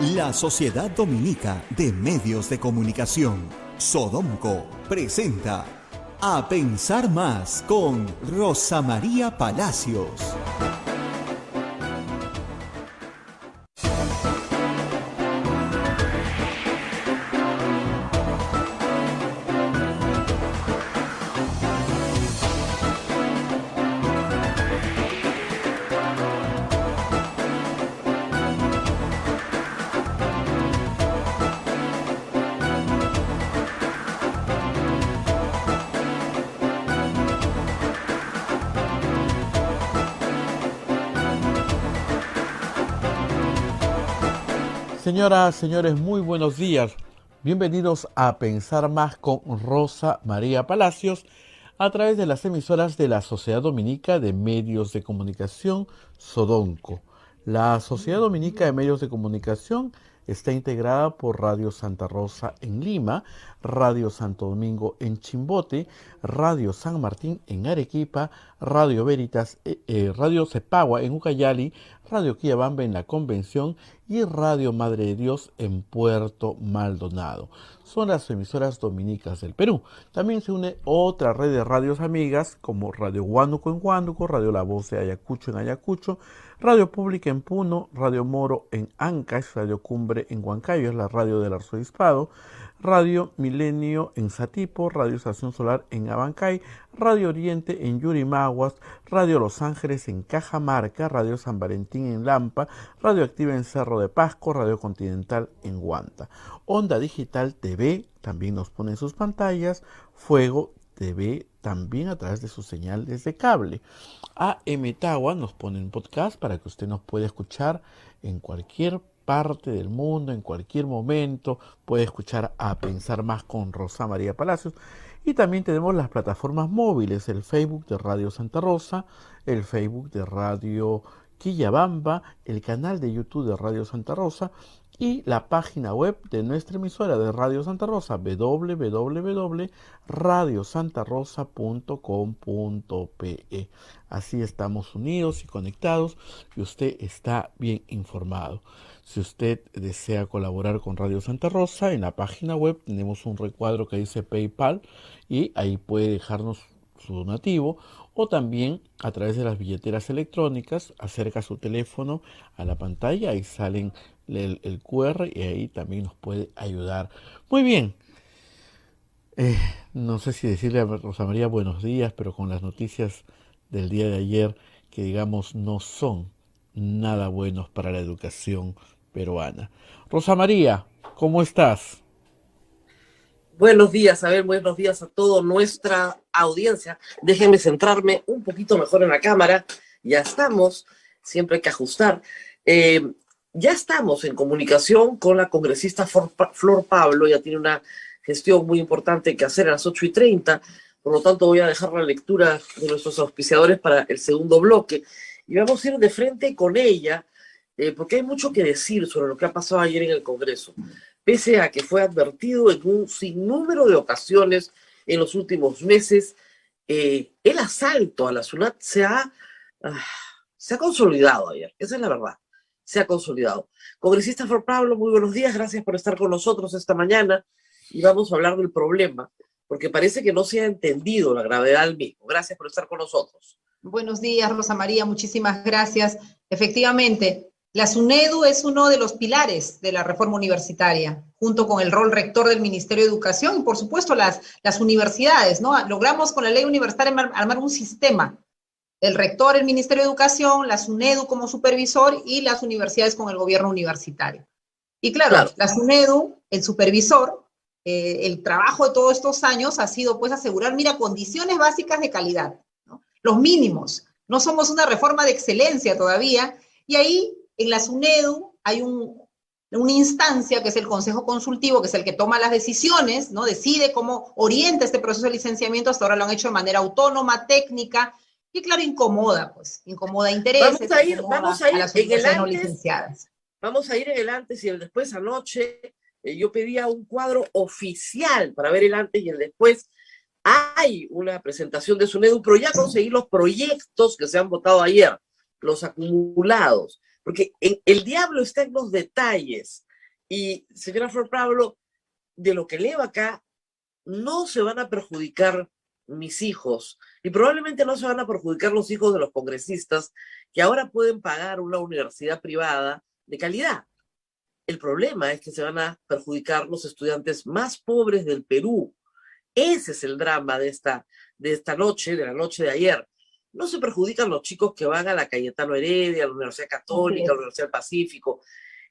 La Sociedad Dominica de Medios de Comunicación, Sodomco, presenta A Pensar Más con Rosa María Palacios. Señoras, señores, muy buenos días. Bienvenidos a Pensar Más con Rosa María Palacios a través de las emisoras de la Sociedad Dominica de Medios de Comunicación, Sodonco. La Sociedad Dominica de Medios de Comunicación está integrada por Radio Santa Rosa en Lima, Radio Santo Domingo en Chimbote, Radio San Martín en Arequipa, Radio Veritas, Radio Cepagua en Ucayali, Radio Quillabamba en La Convención y Radio Madre de Dios en Puerto Maldonado. Son las emisoras dominicas del Perú. También se une otra red de radios amigas como Radio Huánuco en Huánuco, Radio La Voz de Ayacucho en Ayacucho, Radio Pública en Puno, Radio Moro en Ancash, Radio Cumbre en Huancayo, es la radio del arzobispado, Radio Milenio en Satipo, Radio Estación Solar en Abancay, Radio Oriente en Yurimaguas, Radio Los Ángeles en Cajamarca, Radio San Valentín en Lampa, Radio Activa en Cerro de Pasco, Radio Continental en Huanta. Onda Digital TV también nos pone en sus pantallas, Fuego TV también a través de sus señales de cable. AM Tagua nos pone en podcast para que usted nos pueda escuchar en cualquier parte del mundo, en cualquier momento, puede escuchar A Pensar Más con Rosa María Palacios. Y también tenemos las plataformas móviles, el Facebook de Radio Santa Rosa, el Facebook de Radio Quillabamba, el canal de YouTube de Radio Santa Rosa y la página web de nuestra emisora de Radio Santa Rosa, www.radiosantarosa.com.pe. Así estamos unidos y conectados y usted está bien informado. Si usted desea colaborar con Radio Santa Rosa, en la página web tenemos un recuadro que dice PayPal y ahí puede dejarnos su donativo, o también a través de las billeteras electrónicas, acerca su teléfono a la pantalla, ahí salen el QR y ahí también nos puede ayudar. Muy bien, no sé si decirle a Rosa María buenos días, pero con las noticias del día de ayer, que digamos no son nada buenos para la educación peruana. Rosa María, ¿cómo estás? Buenos días, buenos días a toda nuestra audiencia. Déjenme centrarme un poquito mejor en la cámara. Ya estamos, siempre hay que ajustar. Ya estamos en comunicación con la congresista Flor Pablo, ya tiene una gestión muy importante que hacer a las 8:30, por lo tanto voy a dejar la lectura de nuestros auspiciadores para el segundo bloque. Y vamos a ir de frente con ella, porque hay mucho que decir sobre lo que ha pasado ayer en el Congreso. Pese a que fue advertido en un sinnúmero de ocasiones en los últimos meses, el asalto a la SUNAT se ha consolidado ayer, esa es la verdad, se ha consolidado. Congresista Flor Pablo, muy buenos días, gracias por estar con nosotros esta mañana y vamos a hablar del problema, porque parece que no se ha entendido la gravedad del mismo. Gracias por estar con nosotros. Buenos días, Rosa María, muchísimas gracias. Efectivamente, la SUNEDU es uno de los pilares de la reforma universitaria, junto con el rol rector del Ministerio de Educación y, por supuesto, las universidades, ¿no? Logramos con la ley universitaria armar un sistema. El rector, el Ministerio de Educación, la SUNEDU como supervisor y las universidades con el gobierno universitario. Y claro. La SUNEDU, el supervisor, el trabajo de todos estos años ha sido, pues, asegurar, condiciones básicas de calidad, ¿no? Los mínimos. No somos una reforma de excelencia todavía, y ahí en la SUNEDU hay una instancia que es el Consejo Consultivo, que es el que toma las decisiones, ¿no? Decide cómo orienta este proceso de licenciamiento. Hasta ahora lo han hecho de manera autónoma, técnica, y claro, incomoda intereses. Vamos a ir a las en el universidades no antes, licenciadas. Vamos a ir en el antes y el después. Anoche yo pedía un cuadro oficial para ver el antes y el después. Hay una presentación de SUNEDU, pero ya conseguí los proyectos que se han votado ayer, los acumulados. Porque el diablo está en los detalles. Y, señora Flor Pablo, de lo que leo acá, no se van a perjudicar mis hijos, y probablemente no se van a perjudicar los hijos de los congresistas que ahora pueden pagar una universidad privada de calidad. El problema es que se van a perjudicar los estudiantes más pobres del Perú. Ese es el drama de esta noche, de la noche de ayer. No se perjudican los chicos que van a la Cayetano Heredia, a la Universidad Católica, a la Universidad del Pacífico.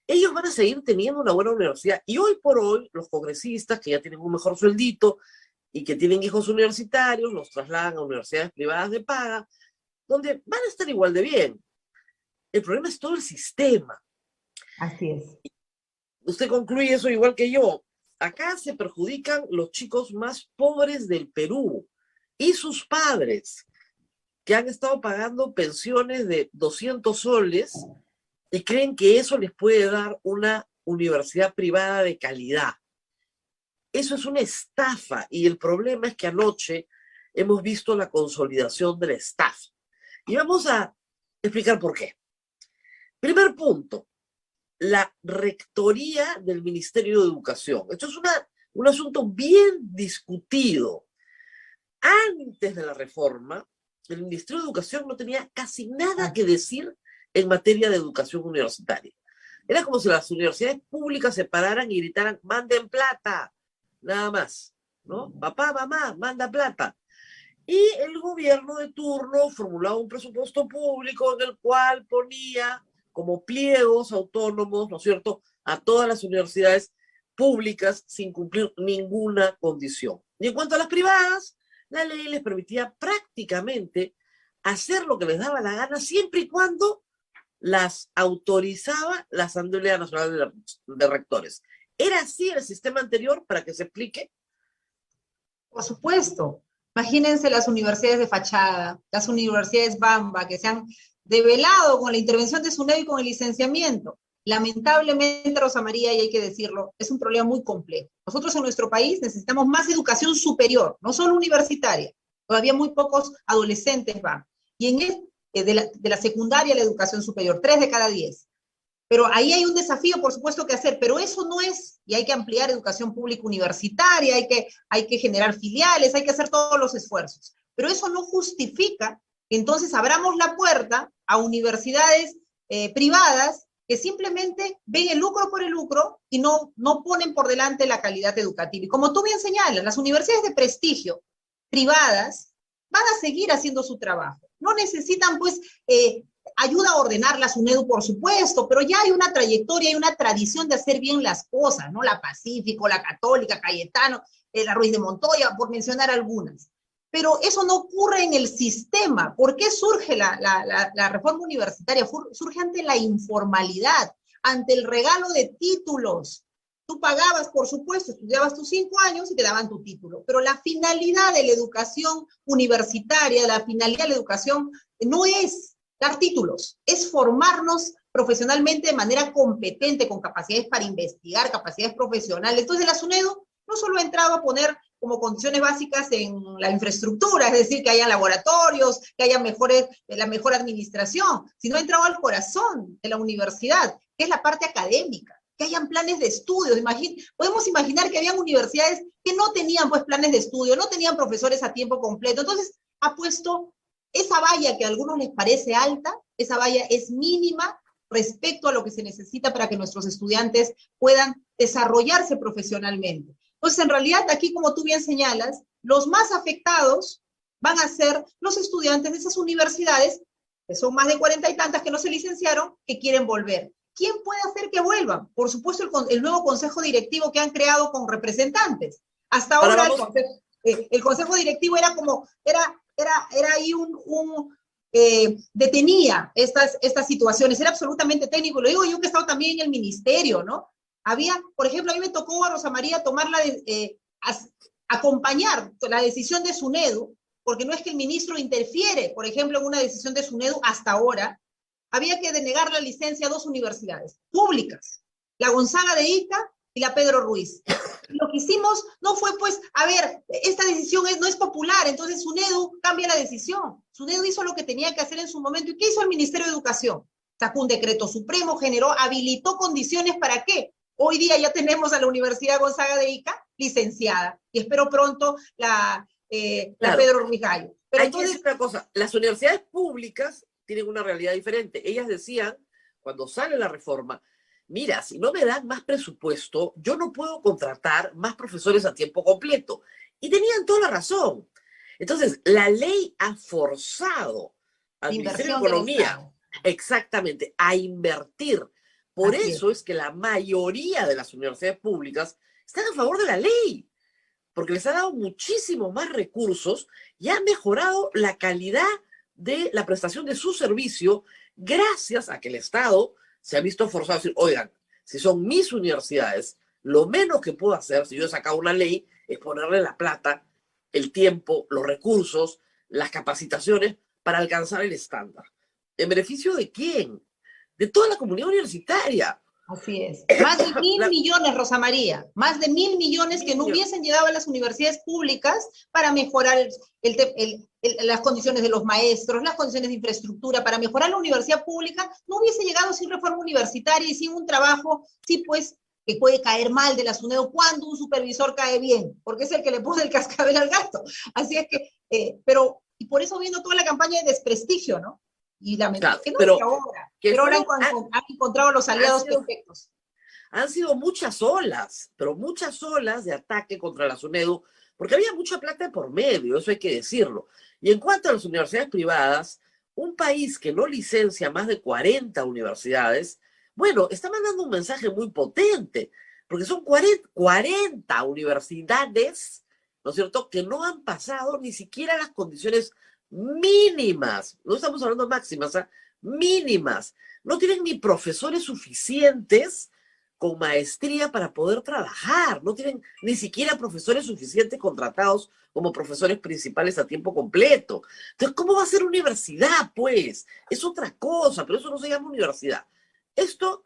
Ellos van a seguir teniendo una buena universidad. Y hoy por hoy, los congresistas que ya tienen un mejor sueldito y que tienen hijos universitarios, los trasladan a universidades privadas de paga, donde van a estar igual de bien. El problema es todo el sistema. Así es. Usted concluye eso igual que yo. Acá se perjudican los chicos más pobres del Perú y sus padres, que han estado pagando pensiones de 200 soles y creen que eso les puede dar una universidad privada de calidad. Eso es una estafa, y el problema es que anoche hemos visto la consolidación de la estafa. Y vamos a explicar por qué. Primer punto, la rectoría del Ministerio de Educación. Esto es un asunto bien discutido. Antes de la reforma, el Ministerio de Educación no tenía casi nada que decir en materia de educación universitaria. Era como si las universidades públicas se pararan y gritaran, manden plata, nada más, ¿no? Papá, mamá, manda plata. Y el gobierno de turno formulaba un presupuesto público en el cual ponía como pliegos autónomos, ¿no es cierto?, a todas las universidades públicas sin cumplir ninguna condición. Y en cuanto a las privadas, la ley les permitía prácticamente hacer lo que les daba la gana siempre y cuando las autorizaba la Asamblea Nacional de Rectores. ¿Era así el sistema anterior, para que se explique? Por supuesto. Imagínense las universidades de fachada, las universidades Bamba, que se han develado con la intervención de SUNEDU y con el licenciamiento. Lamentablemente, Rosa María, y hay que decirlo, es un problema muy complejo. Nosotros en nuestro país necesitamos más educación superior, no solo universitaria. Todavía muy pocos adolescentes van. Y de la secundaria a la educación superior, 3 de cada 10. Pero ahí hay un desafío, por supuesto, que hacer, pero eso no es, y hay que ampliar educación pública universitaria, hay que generar filiales, hay que hacer todos los esfuerzos. Pero eso no justifica que entonces abramos la puerta a universidades privadas que simplemente ven el lucro por el lucro y no ponen por delante la calidad educativa. Y como tú bien señalas, las universidades de prestigio privadas van a seguir haciendo su trabajo. No necesitan, pues, ayuda a ordenar la SUNEDU, por supuesto, pero ya hay una trayectoria, hay una tradición de hacer bien las cosas, ¿no? La Pacífico, la Católica, Cayetano, la Ruiz de Montoya, por mencionar algunas. Pero eso no ocurre en el sistema. ¿Por qué surge la reforma universitaria? Surge ante la informalidad, ante el regalo de títulos. Tú pagabas, por supuesto, estudiabas tus 5 años y te daban tu título, pero la finalidad de la educación universitaria, la finalidad de la educación no es dar títulos, es formarnos profesionalmente de manera competente, con capacidades para investigar, capacidades profesionales. Entonces la SUNEDU no solo ha entrado a poner como condiciones básicas en la infraestructura, es decir, que haya laboratorios, que haya la mejor administración, sino ha entrado al corazón de la universidad, que es la parte académica, que hayan planes de estudio. Podemos imaginar que habían universidades que no tenían, pues, planes de estudio, no tenían profesores a tiempo completo. Entonces ha puesto esa valla que a algunos les parece alta, esa valla es mínima respecto a lo que se necesita para que nuestros estudiantes puedan desarrollarse profesionalmente. Entonces, en realidad, aquí, como tú bien señalas, los más afectados van a ser los estudiantes de esas universidades, que son más de 40 y tantas que no se licenciaron, que quieren volver. ¿Quién puede hacer que vuelvan? Por supuesto, el nuevo consejo directivo que han creado con representantes. Hasta ahora el consejo directivo era ahí detenía estas situaciones, era absolutamente técnico. Lo digo yo, que he estado también en el ministerio, ¿no? Había, por ejemplo, a mí me tocó a Rosa María acompañar la decisión de SUNEDU, porque no es que el ministro interfiere, por ejemplo, en una decisión de SUNEDU hasta ahora. Había que denegar la licencia a 2 universidades públicas, la Gonzaga de Ica y la Pedro Ruiz. Lo que hicimos no fue, pues, a ver, esta decisión no es popular, entonces SUNEDU cambia la decisión. SUNEDU hizo lo que tenía que hacer en su momento. ¿Y qué hizo el Ministerio de Educación? sacó un decreto supremo, habilitó condiciones para qué. Hoy día ya tenemos a la Universidad Gonzaga de Ica licenciada, y espero pronto la Claro. Pedro Ruiz Gallo. Pero Hay entonces, que decir una cosa, las universidades públicas tienen una realidad diferente. Ellas decían, cuando sale la reforma, mira, si no me dan más presupuesto, yo no puedo contratar más profesores a tiempo completo. Y tenían toda la razón. Entonces, la ley ha forzado al Ministerio de Economía, exactamente, a invertir. Por eso es que la mayoría de las universidades públicas están a favor de la ley, porque les ha dado muchísimo más recursos y ha mejorado la calidad de la prestación de su servicio gracias a que el Estado se ha visto forzado a decir, oigan, si son mis universidades, lo menos que puedo hacer, si yo he sacado una ley, es ponerle la plata, el tiempo, los recursos, las capacitaciones para alcanzar el estándar. ¿En beneficio de quién? De toda la comunidad universitaria. Así es. Más de 1.000 millones, Rosa María, más de 1.000 millones que no hubiesen llegado a las universidades públicas para mejorar las condiciones de los maestros, las condiciones de infraestructura, para mejorar la universidad pública, no hubiese llegado sin reforma universitaria y sin un trabajo, sí, pues, que puede caer mal de la SUNEDU cuando un supervisor cae bien, porque es el que le pone el cascabel al gato. Así es que, y por eso viendo toda la campaña de desprestigio, ¿no? Y lamentablemente, que no es que ahora, han encontrado los aliados perfectos. Han sido muchas olas, pero muchas olas de ataque contra la SUNEDU, porque había mucha plata por medio, eso hay que decirlo. Y en cuanto a las universidades privadas, un país que no licencia más de 40 universidades, bueno, está mandando un mensaje muy potente, porque son 40 universidades, ¿no es cierto?, que no han pasado ni siquiera las condiciones mínimas, no estamos hablando máximas, ¿eh? Mínimas. No tienen ni profesores suficientes con maestría para poder trabajar, no tienen ni siquiera profesores suficientes contratados como profesores principales a tiempo completo. Entonces, ¿cómo va a ser universidad, pues? Es otra cosa, pero eso no se llama universidad. Esto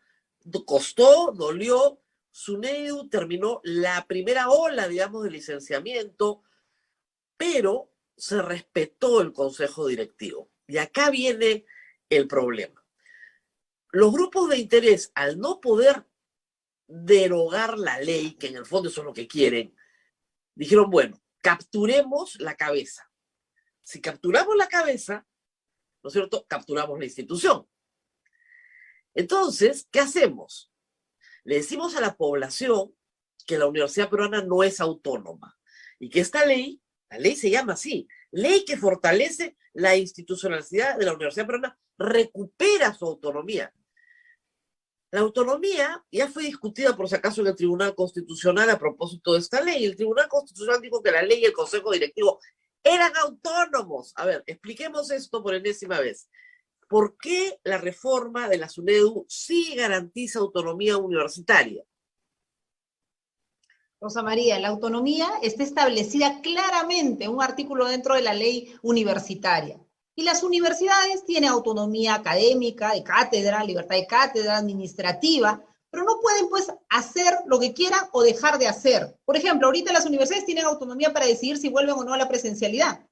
costó, dolió, SUNEDU terminó la primera ola, digamos, de licenciamiento, pero se respetó el consejo directivo. Y acá viene el problema. Los grupos de interés, al no poder derogar la ley, que en el fondo eso es lo que quieren, dijeron, bueno, capturemos la cabeza. Si capturamos la cabeza, ¿no es cierto?, capturamos la institución. Entonces, ¿qué hacemos? Le decimos a la población que la Universidad Peruana no es autónoma y que esta ley, la ley se llama así, ley que fortalece la institucionalidad de la Universidad Peruana, recupera su autonomía. La autonomía ya fue discutida, por si acaso, en el Tribunal Constitucional a propósito de esta ley. El Tribunal Constitucional dijo que la ley y el Consejo Directivo eran autónomos. A ver, expliquemos esto por enésima vez. ¿Por qué la reforma de la SUNEDU sí garantiza autonomía universitaria? Rosa María, la autonomía está establecida claramente en un artículo dentro de la ley universitaria. Y las universidades tienen autonomía académica, de cátedra, libertad de cátedra, administrativa, pero no pueden, pues, hacer lo que quieran o dejar de hacer. Por ejemplo, ahorita las universidades tienen autonomía para decidir si vuelven o no a la presencialidad.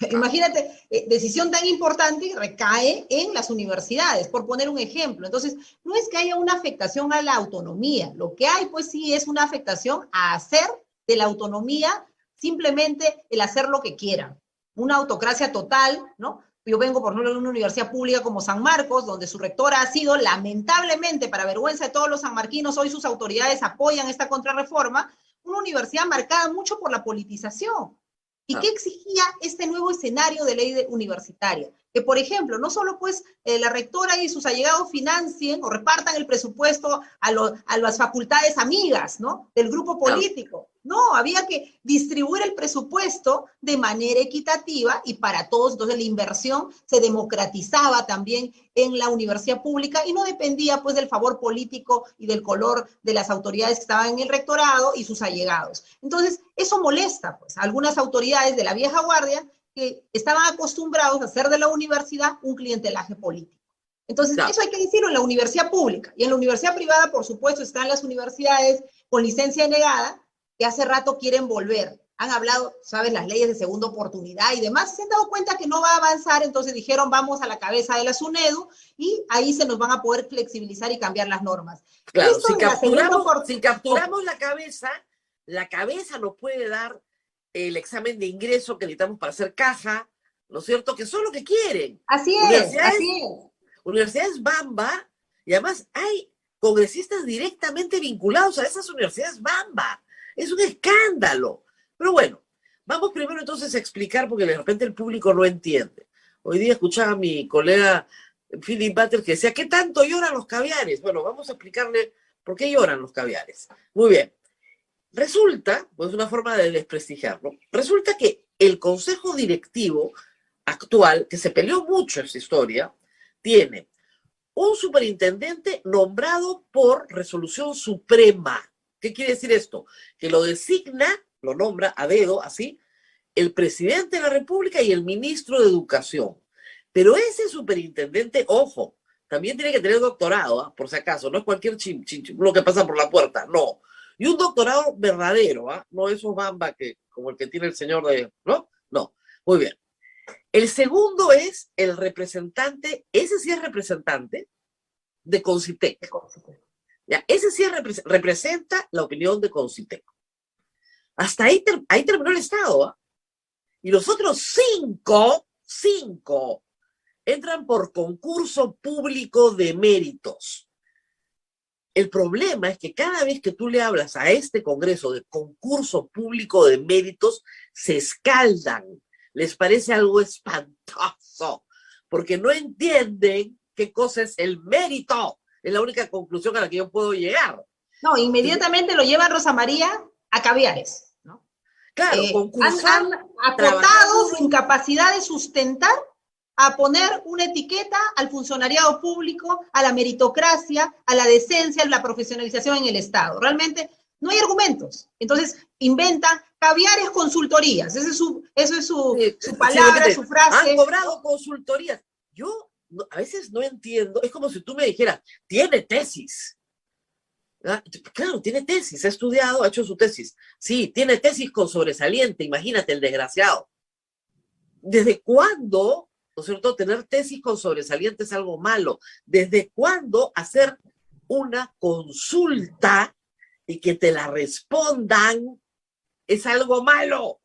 Imagínate, decisión tan importante recae en las universidades, por poner un ejemplo. Entonces, no es que haya una afectación a la autonomía. Lo que hay, pues sí, es una afectación a hacer de la autonomía simplemente el hacer lo que quieran. Una autocracia total, ¿no? Yo vengo, por ejemplo, de una universidad pública como San Marcos, donde su rectora ha sido, lamentablemente, para vergüenza de todos los sanmarquinos, hoy sus autoridades apoyan esta contrarreforma, una universidad marcada mucho por la politización. ¿Y qué exigía este nuevo escenario de ley universitaria? Que, por ejemplo, no solo pues la rectora y sus allegados financien o repartan el presupuesto a las facultades amigas, ¿no?, del grupo político. No, había que distribuir el presupuesto de manera equitativa y para todos. Entonces la inversión se democratizaba también en la universidad pública y no dependía pues del favor político y del color de las autoridades que estaban en el rectorado y sus allegados. Entonces eso molesta pues a algunas autoridades de la vieja guardia que estaban acostumbrados a hacer de la universidad un clientelaje político. Entonces, eso hay que decirlo en la universidad pública. Y en la universidad privada, por supuesto, están las universidades con licencia denegada, que hace rato quieren volver. han hablado, ¿sabes?, las leyes de segunda oportunidad y demás, se han dado cuenta que no va a avanzar, entonces dijeron vamos a la cabeza de la SUNEDU y ahí se nos van a poder flexibilizar y cambiar las normas. Claro, Esto si capturamos la cabeza nos puede dar el examen de ingreso que necesitamos para hacer caja, ¿no es cierto? Que son lo que quieren. Así es, así es. Universidades Bamba, y además hay congresistas directamente vinculados a esas universidades Bamba. Es un escándalo. Pero bueno, vamos primero entonces a explicar, porque de repente el público no entiende. Hoy día escuchaba a mi colega Philip Butter que decía, ¿qué tanto lloran los caviares? Bueno, vamos a explicarle por qué lloran los caviares. Muy bien. Resulta, pues una forma de desprestigiarlo, resulta que el consejo directivo actual, que se peleó mucho en su historia, tiene un superintendente nombrado por resolución suprema. ¿Qué quiere decir esto? Que lo designa, lo nombra a dedo, así, el presidente de la República y el ministro de Educación. Pero ese superintendente, ojo, también tiene que tener doctorado, ¿eh? Por si acaso, no es cualquier lo que pasa por la puerta, no. Y un doctorado verdadero, ¿eh? No esos Bamba que, como el que tiene el señor de... ¿No? No. Muy bien. El segundo es el representante, ese sí es representante de Concitec. Ya, ese sí representa la opinión de Concitec. Hasta ahí, ahí terminó el Estado, ¿eh? Y los otros cinco entran por concurso público de méritos. El problema es que cada vez que tú le hablas a este Congreso de concurso público de méritos, se escaldan. Les parece algo espantoso, porque no entienden qué cosa es el mérito. Es la única conclusión a la que yo puedo llegar. No, inmediatamente lo llevan Rosa María a caviares, ¿no? Claro, concursar. Han acotado su incapacidad de sustentar a poner una etiqueta al funcionariado público, a la meritocracia, a la decencia, a la profesionalización en el Estado. Realmente no hay argumentos. Entonces inventan caviares consultorías. Esa es su palabra, su frase. Han cobrado consultorías. Yo a veces no entiendo. Es como si tú me dijeras, tiene tesis. ¿Ah? Claro, tiene tesis, ha estudiado, ha hecho su tesis. Sí, tiene tesis con sobresaliente. Imagínate el desgraciado. ¿Desde cuándo, no es cierto, tener tesis con sobresaliente es algo malo? ¿Desde cuándo hacer una consulta y que te la respondan es algo malo?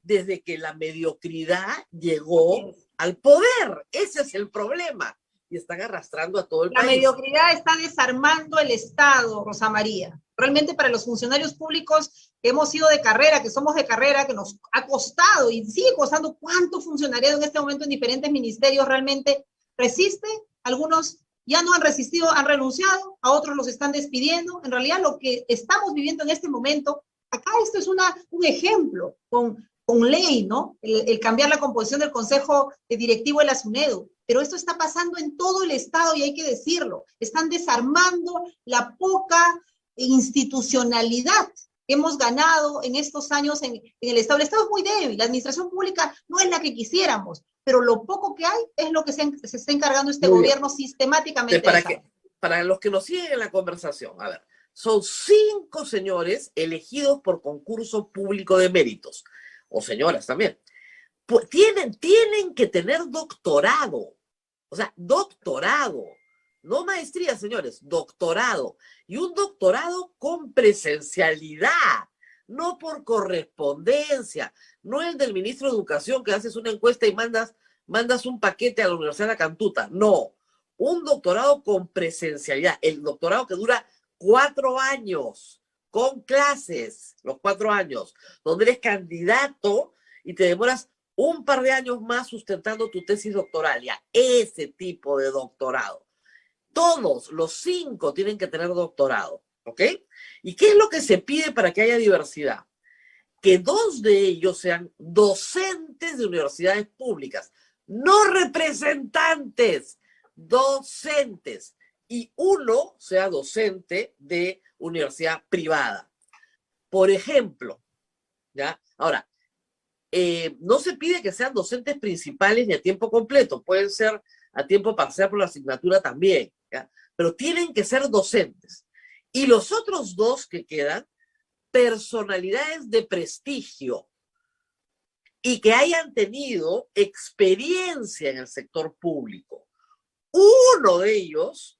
Desde que la mediocridad llegó al poder. Ese es el problema. Y están arrastrando a todo el país. La mediocridad está desarmando el Estado, Rosa María. Realmente para los funcionarios públicos que hemos sido de carrera, que somos de carrera, que nos ha costado y sigue costando, ¿cuánto funcionariado en este momento en diferentes ministerios realmente resiste? Algunos ya no han resistido, han renunciado, a otros los están despidiendo. En realidad lo que estamos viviendo en este momento, acá esto es un ejemplo con ley, ¿no? El cambiar la composición del Consejo Directivo de la SUNEDU. Pero esto está pasando en todo el Estado y hay que decirlo. Están desarmando la poca institucionalidad que hemos ganado en estos años en el Estado. El Estado es muy débil, la administración pública no es la que quisiéramos, pero lo poco que hay es lo que se está encargando este gobierno sistemáticamente. Para los que nos siguen en la conversación, a ver, son 5 señores elegidos por concurso público de méritos, o señoras también. Pues tienen que tener doctorado. O sea, doctorado, no maestría, señores, doctorado. Y un doctorado con presencialidad, no por correspondencia. No el del ministro de Educación que haces una encuesta y mandas un paquete a la Universidad de la Cantuta. No, un doctorado con presencialidad. El doctorado que dura 4 años, con clases, los 4 años, donde eres candidato y te demoras un par de años más sustentando tu tesis doctoral, ya, ese tipo de doctorado. Todos los 5 tienen que tener doctorado, ¿ok? ¿Y qué es lo que se pide para que haya diversidad? Que 2 de ellos sean docentes de universidades públicas, no representantes, docentes, y 1 sea docente de universidad privada. Por ejemplo, ¿ya? Ahora, no se pide que sean docentes principales ni a tiempo completo, pueden ser a tiempo parcial por la asignatura también, ¿ya? Pero tienen que ser docentes. Y los otros 2 que quedan personalidades de prestigio y que hayan tenido experiencia en el sector público. Uno de ellos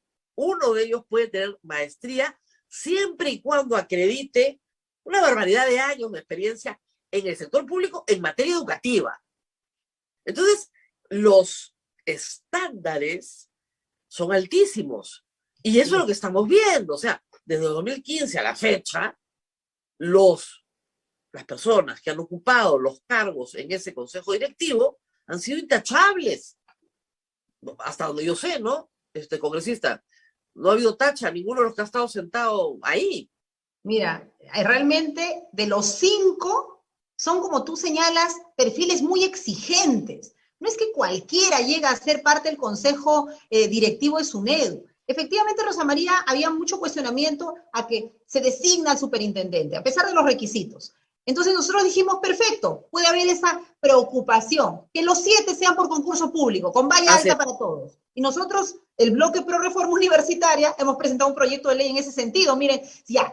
puede tener maestría siempre y cuando acredite una barbaridad de años de experiencia en el sector público en materia educativa. Entonces, los estándares son altísimos. Y eso es lo que estamos viendo. O sea, desde 2015 a la fecha, las personas que han ocupado los cargos en ese consejo directivo han sido intachables. Hasta donde yo sé, ¿no? Congresista, no ha habido tacha, ninguno de los que ha estado sentado ahí. Mira, realmente de los 5, son como tú señalas, perfiles muy exigentes. No es que cualquiera llega a ser parte del consejo directivo de SUNEDU. Efectivamente, Rosa María, había mucho cuestionamiento a que se designa al superintendente, a pesar de los requisitos. Entonces nosotros dijimos, perfecto, puede haber esa preocupación, que los 7 sean por concurso público, con valla alta para todos. Y nosotros, el bloque Pro Reforma Universitaria, hemos presentado un proyecto de ley en ese sentido. Miren,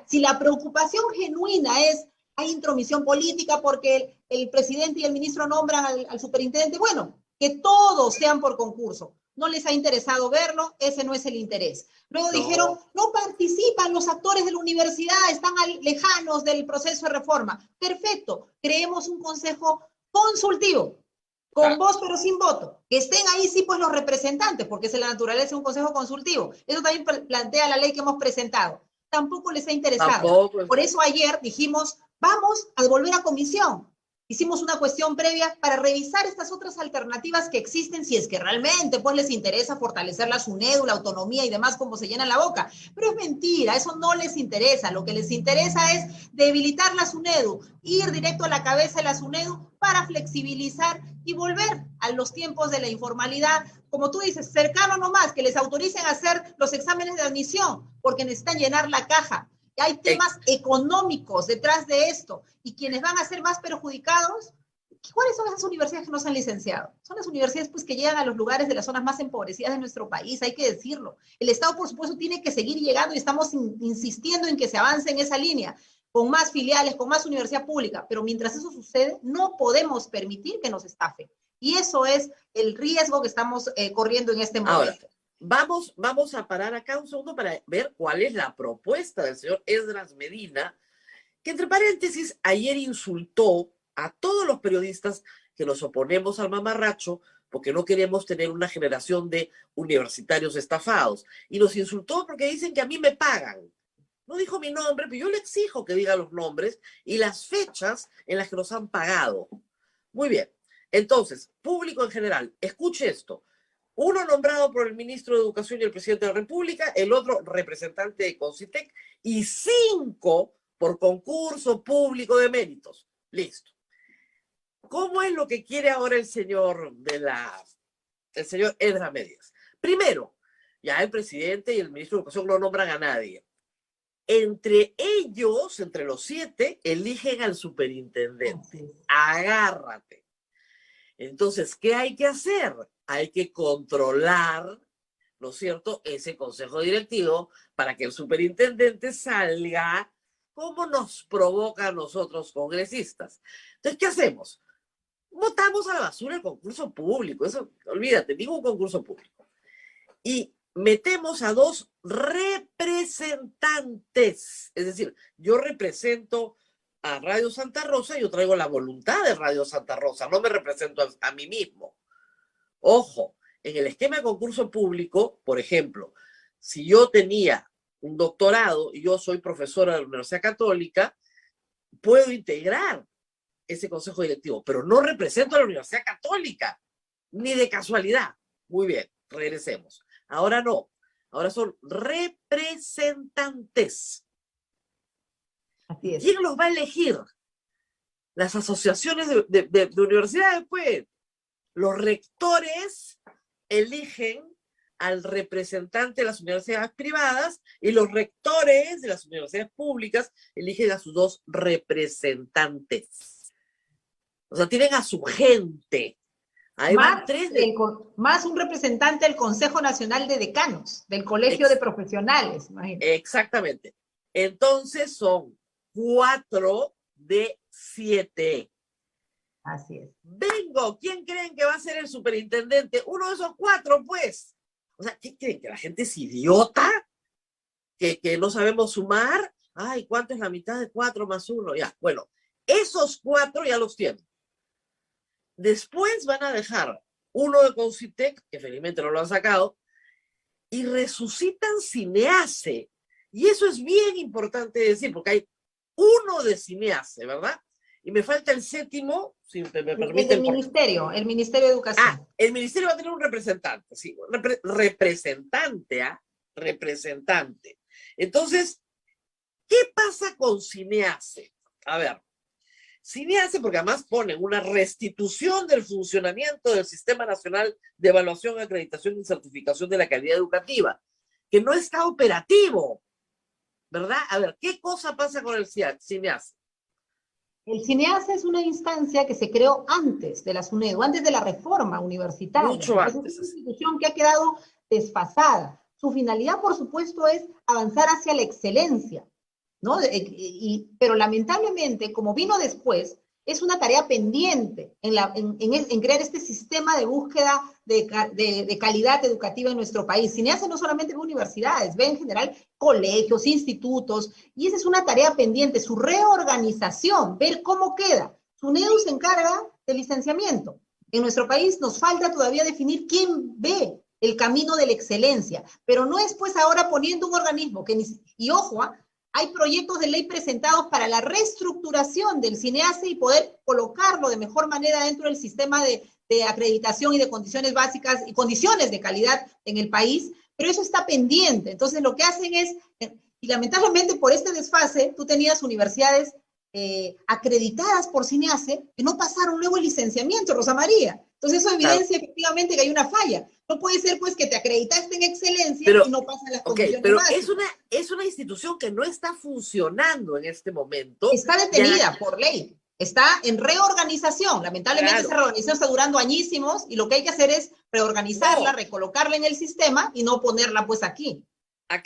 si la preocupación genuina es, hay intromisión política porque el presidente y el ministro nombran al superintendente, bueno, que todos sean por concurso. No les ha interesado verlo, ese no es el interés. Luego dijeron, no participan los actores de la universidad, están lejanos del proceso de reforma. Perfecto, creemos un consejo consultivo, con voz pero sin voto. Que estén ahí sí pues los representantes, porque es la naturaleza de un consejo consultivo. Eso también plantea la ley que hemos presentado. Tampoco les ha interesado. Por eso ayer dijimos, vamos a volver a comisión. Hicimos una cuestión previa para revisar estas otras alternativas que existen, si es que realmente pues les interesa fortalecer la SUNEDU, la autonomía y demás, como se llenan la boca. Pero es mentira, eso no les interesa. Lo que les interesa es debilitar la SUNEDU, ir directo a la cabeza de la SUNEDU para flexibilizar y volver a los tiempos de la informalidad, como tú dices, cercano nomás, que les autoricen a hacer los exámenes de admisión, porque necesitan llenar la caja. Hay temas económicos detrás de esto, y quienes van a ser más perjudicados, ¿cuáles son esas universidades que no se han licenciado? Son las universidades pues, que llegan a los lugares de las zonas más empobrecidas de nuestro país, hay que decirlo. El Estado, por supuesto, tiene que seguir llegando y estamos insistiendo en que se avance en esa línea, con más filiales, con más universidad pública, pero mientras eso sucede, no podemos permitir que nos estafen. Y eso es el riesgo que estamos corriendo en este momento. Ahora, vamos a parar acá un segundo para ver cuál es la propuesta del señor Esdras Medina, que entre paréntesis ayer insultó a todos los periodistas que nos oponemos al mamarracho porque no queremos tener una generación de universitarios estafados. Y nos insultó porque dicen que a mí me pagan. No dijo mi nombre, pero yo le exijo que diga los nombres y las fechas en las que nos han pagado. Muy bien. Entonces, público en general, escuche esto. Uno nombrado por el ministro de Educación y el presidente de la República, el otro representante de Concitec, y 5 por concurso público de méritos. Listo. ¿Cómo es lo que quiere ahora el señor Esdras Medias? Primero, ya el presidente y el ministro de Educación no nombran a nadie. Entre ellos, entre los 7, eligen al superintendente. Agárrate. Entonces, ¿qué hay que hacer? Hay que controlar, ¿no es cierto?, ese consejo directivo para que el superintendente salga como nos provoca a nosotros congresistas. Entonces, ¿qué hacemos? Botamos a la basura el concurso público. Eso, olvídate, ningún concurso público. Y metemos a 2 representantes. Es decir, yo represento a Radio Santa Rosa, yo traigo la voluntad de Radio Santa Rosa, no me represento a mí mismo. Ojo, en el esquema de concurso público, por ejemplo, si yo tenía un doctorado y yo soy profesora de la Universidad Católica, puedo integrar ese consejo directivo, pero no represento a la Universidad Católica, ni de casualidad. Muy bien, regresemos. Ahora no, ahora son representantes. Así es. ¿Quién los va a elegir? Las asociaciones de universidades, pues. Los rectores eligen al representante de las universidades privadas y los rectores de las universidades públicas eligen a sus 2 representantes. O sea, tienen a su gente. Ahí van 3 más un representante del Consejo Nacional de Decanos, del Colegio de Profesionales. Imagínate. Exactamente. Entonces son 4 de 7. Así es. Vengo, ¿quién creen que va a ser el superintendente? Uno de esos 4, pues. O sea, ¿qué creen? ¿Que la gente es idiota? ¿Que no sabemos sumar? Ay, ¿cuánto es la mitad de 4 más 1? Ya, bueno, esos 4 ya los tienen. Después van a dejar uno de Concitec, que felizmente no lo han sacado, y resucitan Cineace. Y eso es bien importante decir, porque hay uno de Cineace, ¿verdad? Y me falta el 7º, si me permite. El Ministerio de Educación. El Ministerio va a tener un representante, sí, representante, ¿ah? Representante. Entonces, ¿qué pasa con Cineace? A ver, Cineace, porque además ponen una restitución del funcionamiento del Sistema Nacional de Evaluación, Acreditación y Certificación de la Calidad Educativa, que no está operativo, ¿verdad? A ver, ¿qué cosa pasa con el Cineace? El Cineace es una instancia que se creó antes de la SUNEDU, antes de la reforma universitaria. Mucho antes. Es una institución que ha quedado desfasada. Su finalidad, por supuesto, es avanzar hacia la excelencia, ¿no? Pero lamentablemente, como vino después, es una tarea pendiente en crear este sistema de búsqueda de calidad educativa en nuestro país. Cineace no solamente ve universidades, ve en general colegios, institutos, y esa es una tarea pendiente, su reorganización, ver cómo queda. SUNEDU se encarga del licenciamiento. En nuestro país nos falta todavía definir quién ve el camino de la excelencia, pero no es pues ahora poniendo un organismo que, y ojo, hay proyectos de ley presentados para la reestructuración del Cineace y poder colocarlo de mejor manera dentro del sistema de acreditación y de condiciones básicas y condiciones de calidad en el país, pero eso está pendiente. Entonces lo que hacen es, y lamentablemente por este desfase, tú tenías universidades acreditadas por Cineace que no pasaron luego el licenciamiento, Rosa María. Entonces eso evidencia efectivamente que hay una falla. No puede ser pues que te acreditaste en excelencia y no pasan las condiciones básicas. Es una institución que no está funcionando en este momento. Está detenida por ley. Está en reorganización. Lamentablemente esa reorganización está durando añísimos y lo que hay que hacer es reorganizarla, recolocarla en el sistema y no ponerla pues aquí.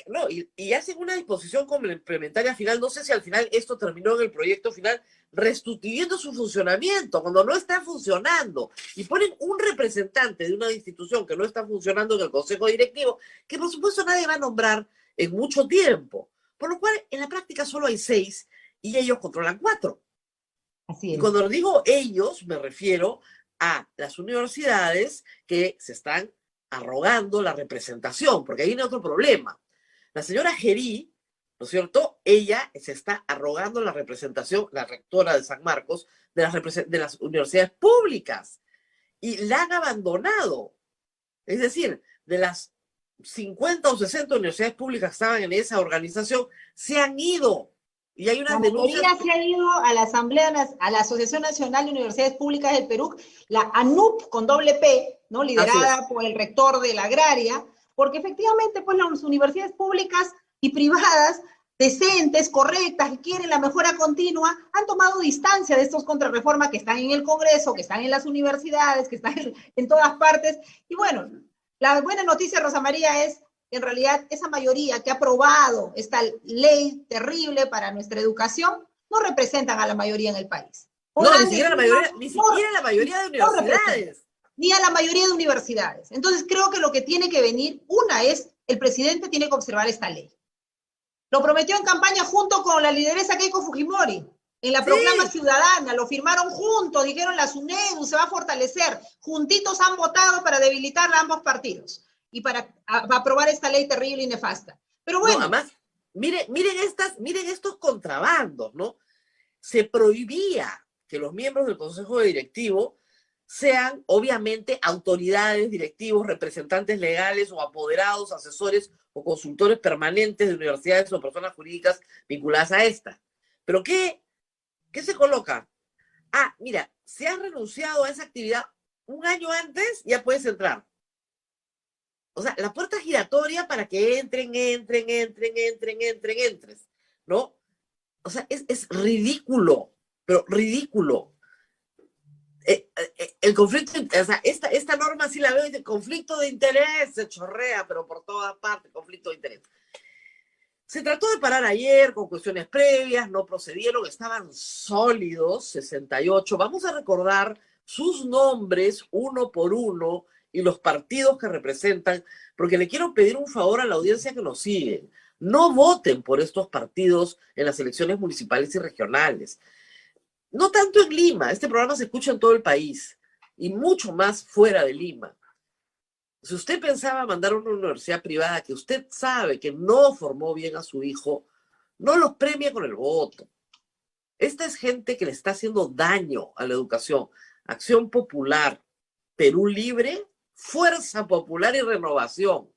No, y hacen una disposición complementaria final. No sé si al final esto terminó en el proyecto final, restituyendo su funcionamiento cuando no está funcionando. Y ponen un representante de una institución que no está funcionando en el consejo directivo, que por supuesto nadie va a nombrar en mucho tiempo. Por lo cual, en la práctica solo hay 6 y ellos controlan 4. Así es. Y cuando digo ellos, me refiero a las universidades que se están arrogando la representación, porque ahí viene otro problema. La señora Gerí, ¿no es cierto? Ella se está arrogando la representación, la rectora de San Marcos, de las universidades públicas. Y la han abandonado. Es decir, de las 50 o 60 universidades públicas que estaban en esa organización, se han ido. Y hay una denuncia. La mayoría se ha ido a la a la Asociación Nacional de Universidades Públicas del Perú, la ANUP con doble P, ¿no? Liderada por el rector de la Agraria, porque efectivamente pues las universidades públicas y privadas decentes, correctas, que quieren la mejora continua, han tomado distancia de estos contrarreformas que están en el Congreso, que están en las universidades, que están en todas partes. Y bueno, la buena noticia, Rosa María, es que en realidad esa mayoría que ha aprobado esta ley terrible para nuestra educación no representan a la mayoría en el país. No, ni siquiera la mayoría de universidades. Ni a la mayoría de universidades. Entonces creo que lo que tiene que venir, una es, el presidente tiene que observar esta ley. Lo prometió en campaña junto con la lideresa Keiko Fujimori, en la proclama ciudadana, lo firmaron juntos, dijeron la SUNEDU se va a fortalecer, juntitos han votado para debilitar a ambos partidos y para aprobar esta ley terrible y nefasta. Pero bueno. No, además, miren estos contrabandos, ¿no? Se prohibía que los miembros del Consejo Directivo sean, obviamente, autoridades, directivos, representantes legales o apoderados, asesores o consultores permanentes de universidades o personas jurídicas vinculadas a esta. ¿Pero qué se coloca? Ah, mira, si has renunciado a esa actividad un año antes, ya puedes entrar. O sea, la puerta giratoria para que entres, ¿no? O sea, es ridículo, pero ridículo. El conflicto, o sea, esta norma sí la veo, dice conflicto de interés, se chorrea, pero por toda parte, conflicto de interés. Se trató de parar ayer con cuestiones previas, no procedieron, estaban sólidos, 68. Vamos a recordar sus nombres uno por uno y los partidos que representan, porque le quiero pedir un favor a la audiencia que nos sigue. No voten por estos partidos en las elecciones municipales y regionales. No tanto en Lima, este programa se escucha en todo el país y mucho más fuera de Lima. Si usted pensaba mandar a una universidad privada que usted sabe que no formó bien a su hijo, no los premie con el voto. Esta es gente que le está haciendo daño a la educación. Acción Popular, Perú Libre, Fuerza Popular y Renovación.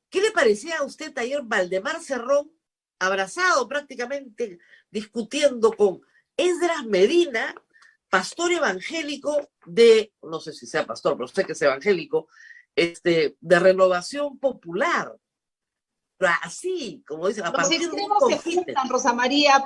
¿Qué le parecía a usted ayer Valdemar Cerrón, abrazado prácticamente, discutiendo con Esdras Medina, pastor evangélico de, no sé si sea pastor, pero sé que es evangélico, de Renovación Popular? Pero así, como dicen, a Los partir de un extremos se confite. juntan, Rosa María,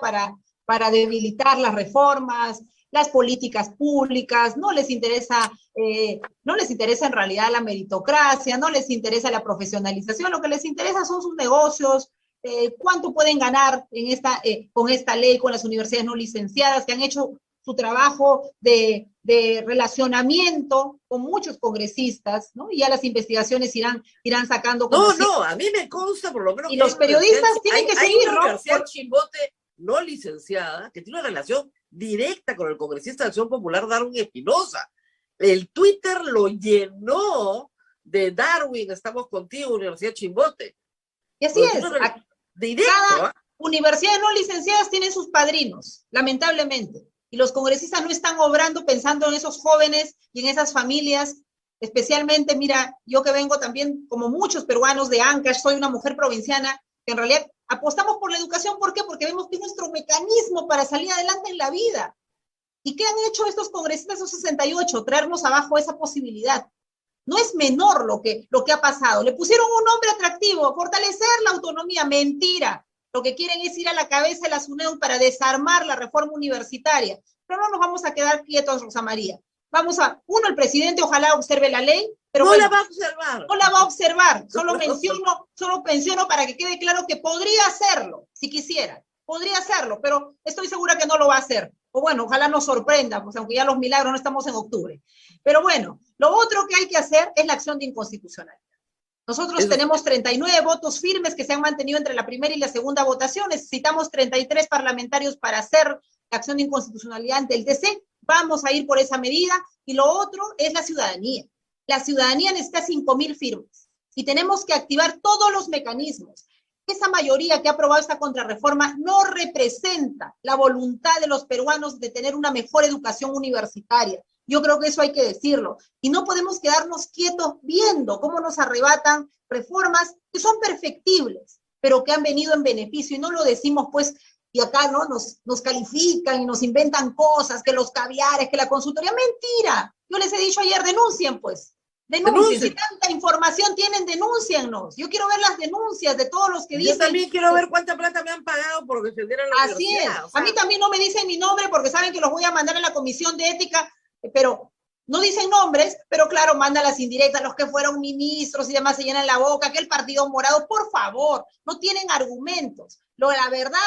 para debilitar las reformas, las políticas públicas, no les interesa en realidad la meritocracia, no les interesa la profesionalización, lo que les interesa son sus negocios, cuánto pueden ganar con esta ley, con las universidades no licenciadas que han hecho su trabajo de relacionamiento con muchos congresistas, ¿no? Y ya las investigaciones irán sacando. No, a mí me consta por lo menos. Y los periodistas tienen que seguir, ¿no? Hay una universidad Chimbote no licenciada que tiene una relación directa con el congresista de Acción Popular, Darwin Espinosa. El Twitter lo llenó de Darwin, estamos contigo, Universidad Chimbote. Y así es. Directo. Cada universidades no licenciadas tienen sus padrinos, lamentablemente. Y los congresistas no están obrando pensando en esos jóvenes y en esas familias, especialmente, mira, yo que vengo también, como muchos peruanos de Ancash, soy una mujer provinciana, que en realidad apostamos por la educación. ¿Por qué? Porque vemos que es nuestro mecanismo para salir adelante en la vida. ¿Y qué han hecho estos congresistas, esos 68? Traernos abajo esa posibilidad. No es menor lo que ha pasado. Le pusieron un nombre atractivo, fortalecer la autonomía. Mentira. Lo que quieren es ir a la cabeza de la SUNEDU para desarmar la reforma universitaria. Pero no nos vamos a quedar quietos, Rosa María. El presidente ojalá observe la ley, pero no bueno, la va a observar. No la va a observar. Solo menciono para que quede claro que podría hacerlo, si quisiera. Podría hacerlo, pero estoy segura que no lo va a hacer. O bueno, ojalá nos sorprenda, pues aunque ya los milagros no estamos en octubre. Pero bueno, lo otro que hay que hacer es la acción de inconstitucionalidad. Nosotros tenemos 39 votos firmes que se han mantenido entre la primera y la segunda votación. Necesitamos 33 parlamentarios para hacer la acción de inconstitucionalidad ante el TC. Vamos a ir por esa medida. Y lo otro es la ciudadanía. La ciudadanía necesita 5.000 firmas. Y tenemos que activar todos los mecanismos. Esa mayoría que ha aprobado esta contrarreforma no representa la voluntad de los peruanos de tener una mejor educación universitaria. Yo creo que eso hay que decirlo. Y no podemos quedarnos quietos viendo cómo nos arrebatan reformas que son perfectibles, pero que han venido en beneficio. Y no lo decimos, pues, y acá no nos califican y nos inventan cosas, que los caviares, que la consultoría. ¡Mentira! Yo les he dicho ayer, denuncien, pues. Denuncien. Si tanta información tienen, denúnciennos. Yo quiero ver las denuncias de todos los que dicen. Yo también quiero ver cuánta plata me han pagado por defender a la universidad. Así es. A mí también no me dicen mi nombre porque saben que los voy a mandar a la Comisión de Ética, pero no dicen nombres, pero claro, mandan las indirectas, los que fueron ministros y demás se llenan la boca, que el Partido Morado, por favor, no tienen argumentos. La verdad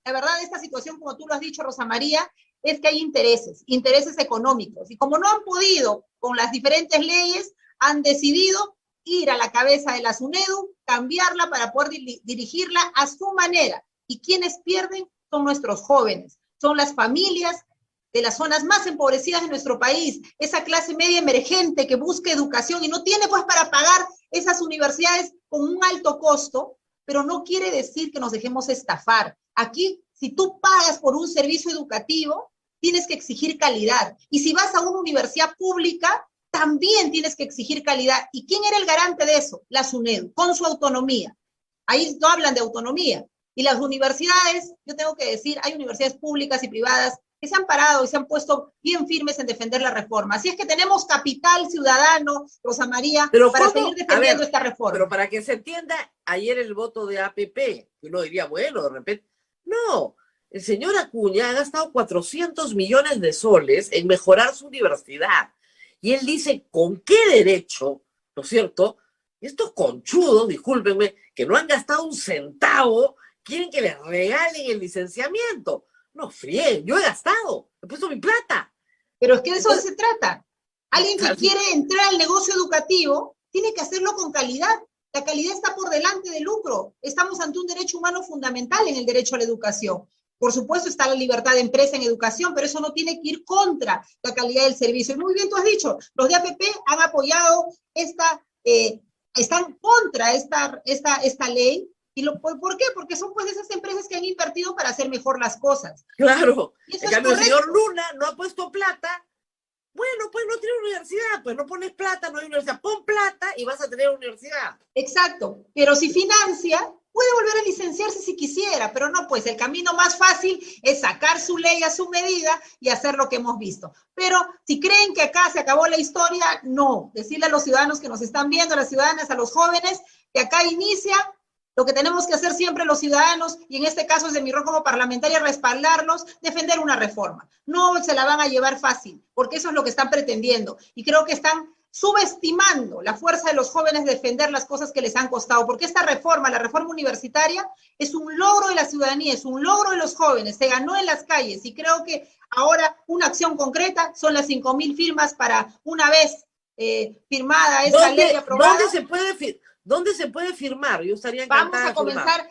de esta situación, como tú lo has dicho, Rosa María, es que hay intereses económicos, y como no han podido con las diferentes leyes, han decidido ir a la cabeza de la SUNEDU, cambiarla para poder dirigirla a su manera. Y quienes pierden son nuestros jóvenes, son las familias de las zonas más empobrecidas de nuestro país, esa clase media emergente que busca educación y no tiene pues para pagar esas universidades con un alto costo, pero no quiere decir que nos dejemos estafar. Aquí, si tú pagas por un servicio educativo, tienes que exigir calidad. Y si vas a una universidad pública, también tienes que exigir calidad. ¿Y quién era el garante de eso? La SUNEDU, con su autonomía. Ahí no hablan de autonomía. Y las universidades, yo tengo que decir, hay universidades públicas y privadas que se han parado y se han puesto bien firmes en defender la reforma. Así es que tenemos capital ciudadano, Rosa María, para seguir defendiendo esta reforma. Pero para que se entienda, ayer el voto de APP, que uno diría, bueno, de repente, no, el señor Acuña ha gastado 400 millones de soles en mejorar su universidad. Y él dice, ¿con qué derecho, no es cierto? Estos conchudos, discúlpenme, que no han gastado un centavo, quieren que les regalen el licenciamiento. No frieguen, yo he gastado, he puesto mi plata. Pero es que de eso Entonces, se trata. Alguien que quiere entrar al negocio educativo tiene que hacerlo con calidad. La calidad está por delante del lucro. Estamos ante un derecho humano fundamental en el derecho a la educación. Por supuesto está la libertad de empresa en educación, pero eso no tiene que ir contra la calidad del servicio. Y muy bien tú has dicho, los de APP han apoyado están contra esta ley. ¿Por qué? Porque son pues esas empresas que han invertido para hacer mejor las cosas. Claro. Y eso En es cambio, el correcto. señor Luna no ha puesto plata. Bueno, pues no tiene universidad, pues no pones plata, no hay universidad. Pon plata y vas a tener universidad. Exacto, pero si financia, puede volver a licenciarse si quisiera, pero no, pues el camino más fácil es sacar su ley a su medida y hacer lo que hemos visto. Pero si creen que acá se acabó la historia, no. Decirle a los ciudadanos que nos están viendo, a las ciudadanas, a los jóvenes, que acá inicia lo que tenemos que hacer siempre los ciudadanos, y en este caso desde mi rol como parlamentaria, respaldarlos, defender una reforma. No se la van a llevar fácil, porque eso es lo que están pretendiendo. Y creo que están subestimando la fuerza de los jóvenes de defender las cosas que les han costado, porque esta reforma, la reforma universitaria, es un logro de la ciudadanía, es un logro de los jóvenes, se ganó en las calles, y creo que ahora una acción concreta son las 5,000 firmas para una vez firmada esta ley aprobada. ¿Dónde se puede firmar? Yo estaría encantada de firmar.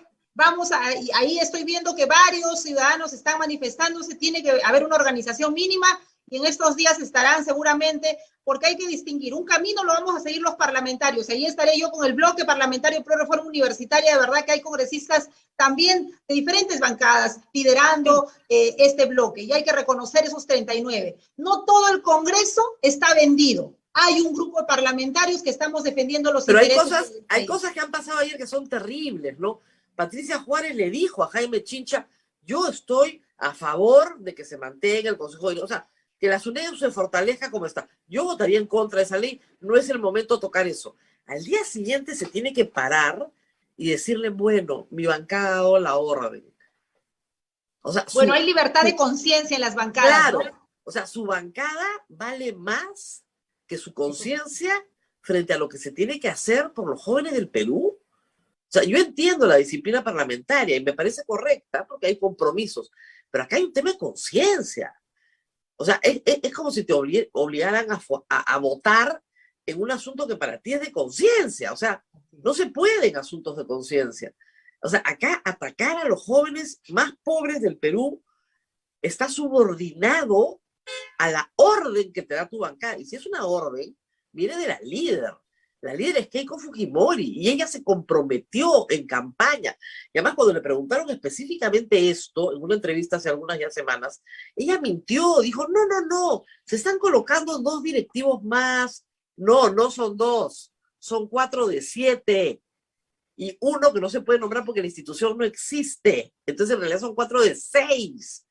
Ahí estoy viendo que varios ciudadanos están manifestándose, tiene que haber una organización mínima y en estos días estarán seguramente, porque hay que distinguir, un camino lo vamos a seguir los parlamentarios, ahí estaré yo con el bloque parlamentario pro reforma universitaria, de verdad que hay congresistas también de diferentes bancadas liderando este bloque y hay que reconocer esos 39. No todo el Congreso está vendido. Hay un grupo de parlamentarios que estamos defendiendo los intereses. Pero hay cosas que han pasado ayer que son terribles, ¿no? Patricia Juárez le dijo a Jaime Chincha, yo estoy a favor de que se mantenga el Consejo de... O sea, que la SUNEDU se fortalezca como está. Yo votaría en contra de esa ley, no es el momento de tocar eso. Al día siguiente se tiene que parar y decirle, bueno, mi bancada ha dado la orden. O sea, bueno, hay libertad de conciencia en las bancadas. Claro, ¿no? O sea, su bancada vale más que su conciencia frente a lo que se tiene que hacer por los jóvenes del Perú. O sea, yo entiendo la disciplina parlamentaria y me parece correcta porque hay compromisos, pero acá hay un tema de conciencia. O sea, es como si te obligaran a votar en un asunto que para ti es de conciencia. O sea, no se puede en asuntos de conciencia. O sea, acá atacar a los jóvenes más pobres del Perú está subordinado a la orden que te da tu bancada. Y si es una orden, viene de la líder. La líder es Keiko Fujimori y ella se comprometió en campaña. Y además cuando le preguntaron específicamente esto, en una entrevista hace algunas ya semanas, ella mintió, dijo, no, se están colocando 2 directivos más. No son 2, son 4 de 7. Y uno que no se puede nombrar porque la institución no existe. Entonces en realidad son 4 de 6.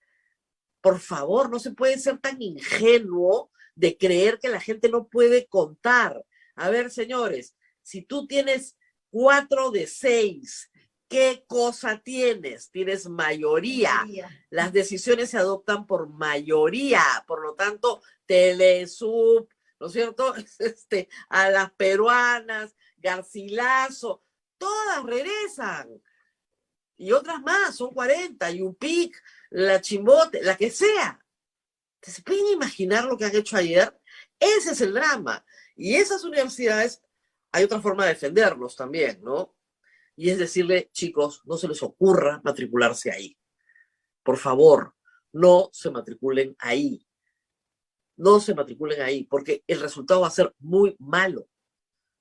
Por favor, no se puede ser tan ingenuo de creer que la gente no puede contar. A ver, señores, si tú tienes 4 de 6, ¿qué cosa tienes? Tienes mayoría. Las decisiones se adoptan por mayoría. Por lo tanto, Telesub, ¿no es cierto? A las peruanas, Garcilaso, todas regresan. Y otras más, son 40, Yupic, la Chimbote, la que sea. ¿Se pueden imaginar lo que han hecho ayer? Ese es el drama. Y esas universidades, hay otra forma de defenderlos también, ¿no? Y es decirle, chicos, no se les ocurra matricularse ahí. Por favor, no se matriculen ahí. No se matriculen ahí, porque el resultado va a ser muy malo.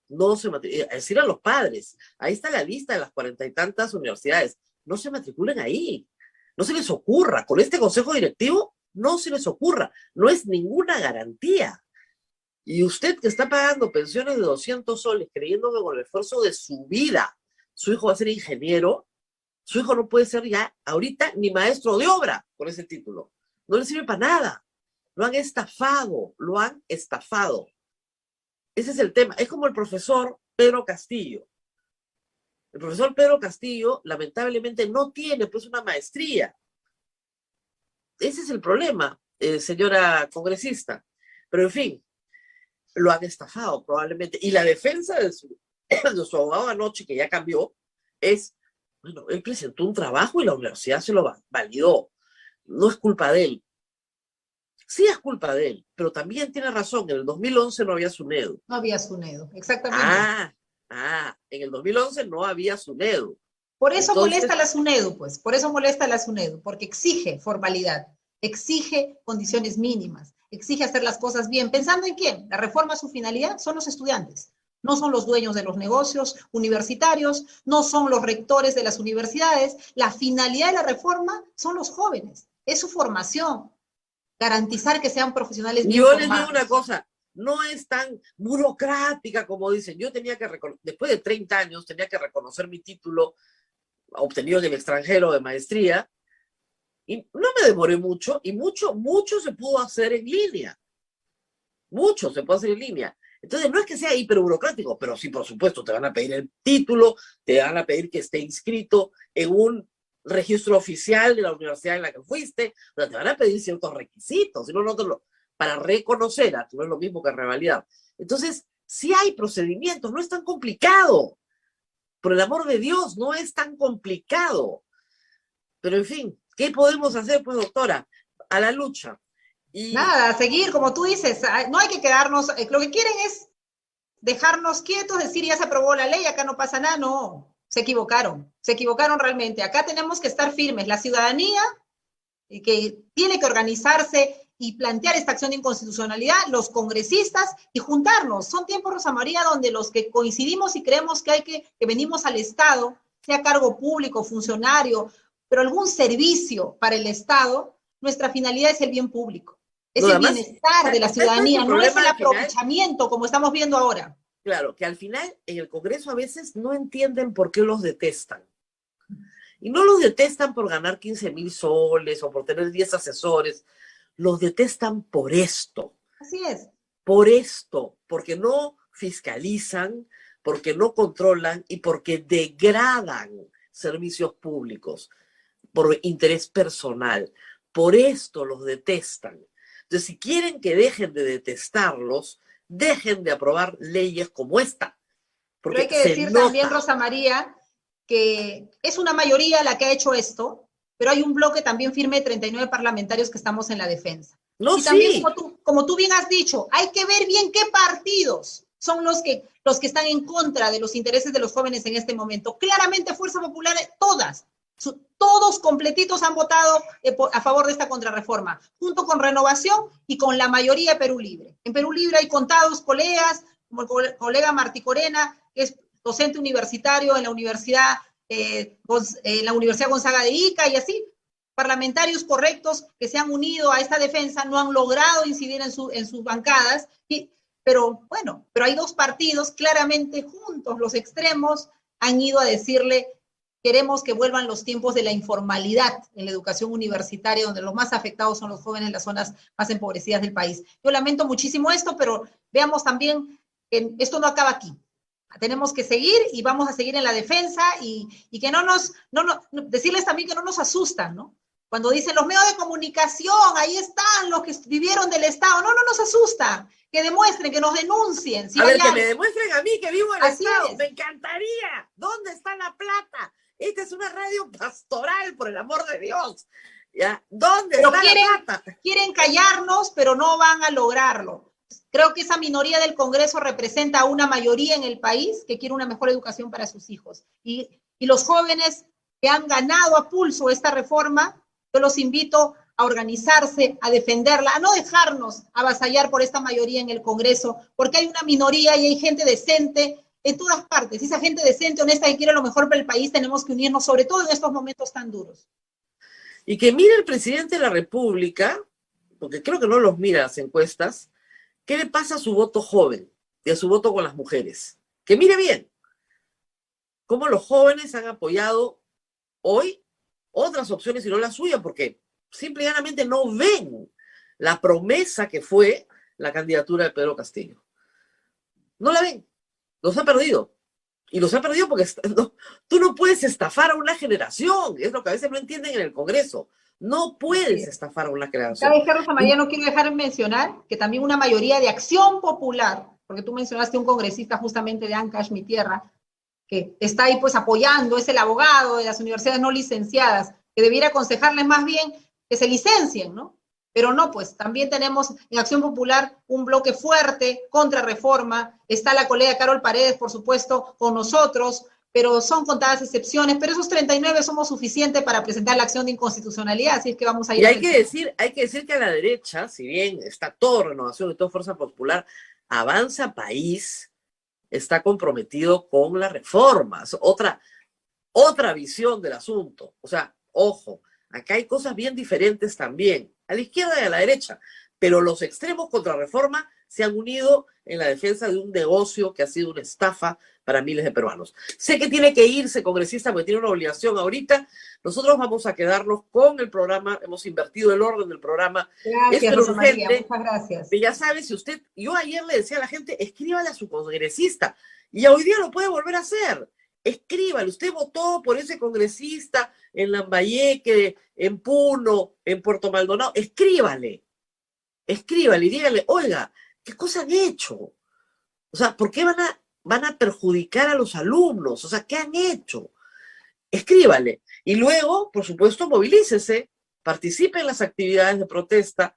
No se matriculen. Decir a los padres, ahí está la lista de las 40 y tantas universidades. No se matriculen ahí. No se les ocurra. Con este consejo directivo, no se les ocurra. No es ninguna garantía. Y usted que está pagando pensiones de 200 soles, creyendo que con el esfuerzo de su vida su hijo va a ser ingeniero, su hijo no puede ser ya ahorita ni maestro de obra con ese título. No le sirve para nada. Lo han estafado, lo han estafado. Ese es el tema. Es como el profesor Pedro Castillo. El profesor Pedro Castillo, lamentablemente, no tiene pues una maestría. Ese es el problema, señora congresista. Pero en fin, lo han estafado probablemente. Y la defensa de su abogado anoche, que ya cambió, es, bueno, él presentó un trabajo y la universidad se lo validó. No es culpa de él. Sí es culpa de él, pero también tiene razón, en el 2011 no había SUNEDU. No había SUNEDU, exactamente. En el 2011 no había SUNEDU. Por eso Entonces, molesta la SUNEDU, pues, por eso molesta la SUNEDU, porque exige formalidad, exige condiciones mínimas, exige hacer las cosas bien. ¿Pensando en quién? La reforma, su finalidad, son los estudiantes. No son los dueños de los negocios universitarios, no son los rectores de las universidades. La finalidad de la reforma son los jóvenes, es su formación, garantizar que sean profesionales bien yo formados. les digo una cosa, no es tan burocrática como dicen. Yo tenía que, después de 30 años, tenía que reconocer mi título obtenido en el extranjero de maestría, y no me demoré mucho, y mucho se pudo hacer en línea. Mucho se puede hacer en línea. Entonces, no es que sea hiperburocrático, pero sí, por supuesto, te van a pedir el título, te van a pedir que esté inscrito en un registro oficial de la universidad en la que fuiste, o sea, te van a pedir ciertos requisitos, si no, para reconocer, no es lo mismo que revalidar. Entonces, sí hay procedimientos, no es tan complicado. Por el amor de Dios, no es tan complicado. Pero, en fin, ¿qué podemos hacer, pues, doctora? A la lucha. Y nada, seguir, como tú dices, no hay que quedarnos, lo que quieren es dejarnos quietos, decir ya se aprobó la ley, acá no pasa nada, no, se equivocaron realmente. Acá tenemos que estar firmes, la ciudadanía que tiene que organizarse y plantear esta acción de inconstitucionalidad, los congresistas y juntarnos. Son tiempos, Rosa María, donde los que coincidimos y creemos que venimos al Estado, sea cargo público, funcionario, pero algún servicio para el Estado, nuestra finalidad es el bien público. Es el bienestar de la ciudadanía, no es el aprovechamiento como estamos viendo ahora. Claro, que al final en el Congreso a veces no entienden por qué los detestan. Y no los detestan por ganar 15,000 soles o por tener 10 asesores. Los detestan por esto. Así es. Por esto, porque no fiscalizan, porque no controlan y porque degradan servicios públicos por interés personal. Por esto los detestan. Entonces, si quieren que dejen de detestarlos, dejen de aprobar leyes como esta. Pero hay que decir también, Rosa María, que es una mayoría la que ha hecho esto, pero hay un bloque también firme de 39 parlamentarios que estamos en la defensa. No, y también, sí, como tú bien has dicho, hay que ver bien qué partidos son los que están en contra de los intereses de los jóvenes en este momento. Claramente Fuerza Popular, todos completitos han votado a favor de esta contrarreforma, junto con Renovación y con la mayoría de Perú Libre. En Perú Libre hay contados colegas, como el colega Martí Corena, que es docente universitario en la Universidad Gonzaga de Ica, y así, parlamentarios correctos que se han unido a esta defensa, no han logrado incidir en sus bancadas, pero hay dos partidos claramente juntos, los extremos, han ido a decirle: queremos que vuelvan los tiempos de la informalidad en la educación universitaria, donde los más afectados son los jóvenes en las zonas más empobrecidas del país. Yo lamento muchísimo esto, pero veamos también que esto no acaba aquí. Tenemos que seguir y vamos a seguir en la defensa y que decirles también que no nos asustan, ¿no? Cuando dicen los medios de comunicación, ahí están los que vivieron del Estado, no nos asustan, que demuestren, que nos denuncien. Si que me demuestren a mí que vivo en el Estado, me encantaría. ¿Dónde está la plata? Esta es una radio pastoral, por el amor de Dios. ¿Ya? ¿Dónde está la plata? Quieren callarnos, pero no van a lograrlo. Creo que esa minoría del Congreso representa a una mayoría en el país que quiere una mejor educación para sus hijos. Y los jóvenes que han ganado a pulso esta reforma, yo los invito a organizarse, a defenderla, a no dejarnos avasallar por esta mayoría en el Congreso, porque hay una minoría y hay gente decente en todas partes. Y esa gente decente, honesta, que quiere lo mejor para el país, tenemos que unirnos, sobre todo en estos momentos tan duros. Y que mire el presidente de la República, porque creo que no los mira las encuestas, ¿qué le pasa a su voto joven y a su voto con las mujeres? Que mire bien cómo los jóvenes han apoyado hoy otras opciones y no la suya, porque simple y llanamente no ven la promesa que fue la candidatura de Pedro Castillo. No la ven. Los ha perdido. Y los ha perdido porque tú no puedes estafar a una generación. Es lo que a veces no entienden en el Congreso. No puedes estafar a una generación. ¿Sabes qué, Rosa María? No quiero dejar de mencionar que también una mayoría de Acción Popular, porque tú mencionaste un congresista justamente de Ancash, mi tierra, que está ahí pues apoyando, es el abogado de las universidades no licenciadas, que debiera aconsejarles más bien que se licencien, ¿no? Pero no, pues también tenemos en Acción Popular un bloque fuerte contra reforma, está la colega Carol Paredes, por supuesto, con nosotros, pero son contadas excepciones, pero esos 39 somos suficientes para presentar la acción de inconstitucionalidad, así es que vamos a ir. Y hay que decir que a la derecha, si bien está todo Renovación y toda Fuerza Popular, Avanza País está comprometido con las reformas, otra visión del asunto. O sea, ojo, acá hay cosas bien diferentes también, a la izquierda y a la derecha, pero los extremos contra reforma se han unido en la defensa de un negocio que ha sido una estafa para miles de peruanos. Sé que tiene que irse, congresista, porque tiene una obligación ahorita. Nosotros vamos a quedarnos con el programa, hemos invertido el orden del programa. Gracias, Rosa María, muchas gracias. Ya sabe, yo ayer le decía a la gente, escríbale a su congresista, y hoy día lo puede volver a hacer. Escríbale, usted votó por ese congresista en Lambayeque, en Puno, en Puerto Maldonado, escríbale y dígale, oiga, ¿qué cosa han hecho? O sea, ¿por qué van a perjudicar a los alumnos? O sea, ¿qué han hecho? Escríbale. Y luego, por supuesto, movilícese, participe en las actividades de protesta,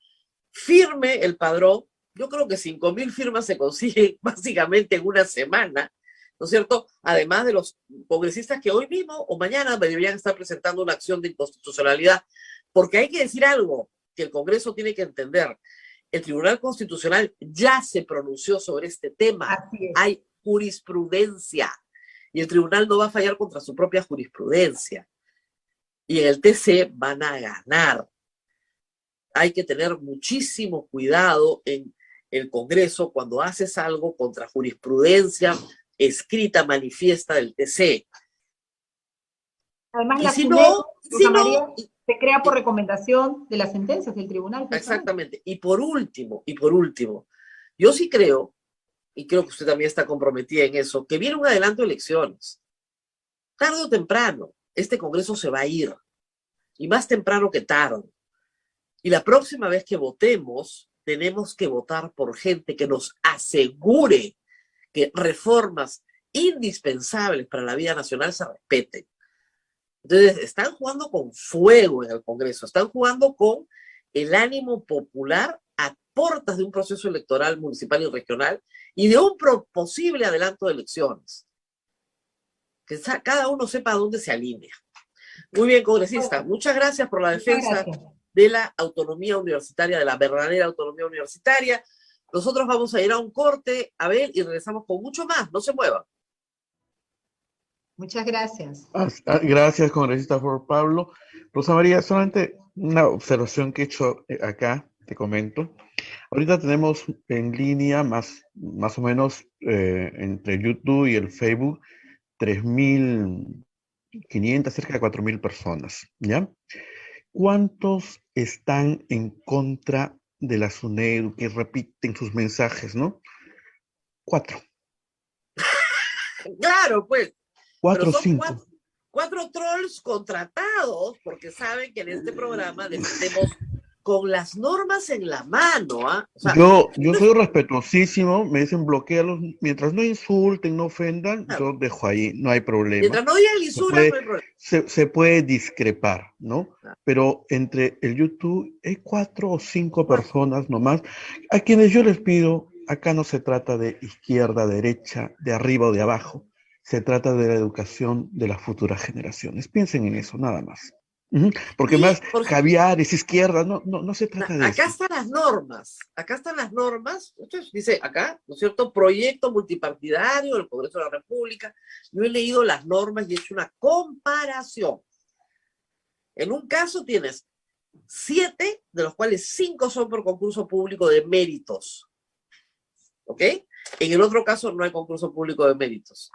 firme el padrón. Yo creo que 5.000 firmas se consiguen básicamente en una semana, ¿no es cierto? Además de los congresistas que hoy mismo o mañana deberían estar presentando una acción de inconstitucionalidad, porque hay que decir algo que el Congreso tiene que entender. El Tribunal Constitucional ya se pronunció sobre este tema. Hay jurisprudencia y el tribunal no va a fallar contra su propia jurisprudencia. Y en el TC van a ganar. Hay que tener muchísimo cuidado en el Congreso cuando haces algo contra jurisprudencia escrita, manifiesta del TC. Además, la SUNEDU, María, se crea por recomendación de las sentencias del tribunal. Exactamente. Y por último, yo sí creo, y creo que usted también está comprometida en eso, que viene un adelanto de elecciones. Tarde o temprano, este Congreso se va a ir. Y más temprano que tarde. Y la próxima vez que votemos, tenemos que votar por gente que nos asegure que reformas indispensables para la vida nacional se respeten. Entonces, están jugando con fuego en el Congreso, están jugando con el ánimo popular a portas de un proceso electoral municipal y regional y de un posible adelanto de elecciones. Que cada uno sepa a dónde se alinea. Muy bien, congresista. Muchas gracias por la defensa de la autonomía universitaria, de la verdadera autonomía universitaria. Nosotros vamos a ir a un corte, a ver, y regresamos con mucho más. No se muevan. Muchas gracias. Gracias, congresista Juan Pablo. Rosa María, solamente una observación que he hecho acá, te comento. Ahorita tenemos en línea más o menos entre YouTube y el Facebook 3.500, cerca de 4.000 personas, ¿ya? ¿Cuántos están en contra de la SUNEDU, que repiten sus mensajes, no? 4. Claro, pues. 4 o 5. 4 trolls contratados, porque saben que en este programa defendemos con las normas en la mano, ¿ah? O sea, yo soy respetuosísimo, me dicen bloquearlos, mientras no insulten, no ofendan, claro. Yo dejo ahí, no hay problema. Mientras no digan lisura, no hay problema. Se puede discrepar, ¿no? Claro. Pero entre el YouTube hay 4 o 5 personas nomás, a quienes yo les pido, acá no se trata de izquierda, derecha, de arriba o de abajo, se trata de la educación de las futuras generaciones. Piensen en eso, nada más. Porque más caviar es izquierda, no se trata de eso. Acá están las normas, entonces dice acá, ¿no es cierto? Proyecto multipartidario del Congreso de la República. Yo he leído las normas y he hecho una comparación. En un caso tienes 7, de los cuales 5 son por concurso público de méritos. ¿Ok? En el otro caso no hay concurso público de méritos.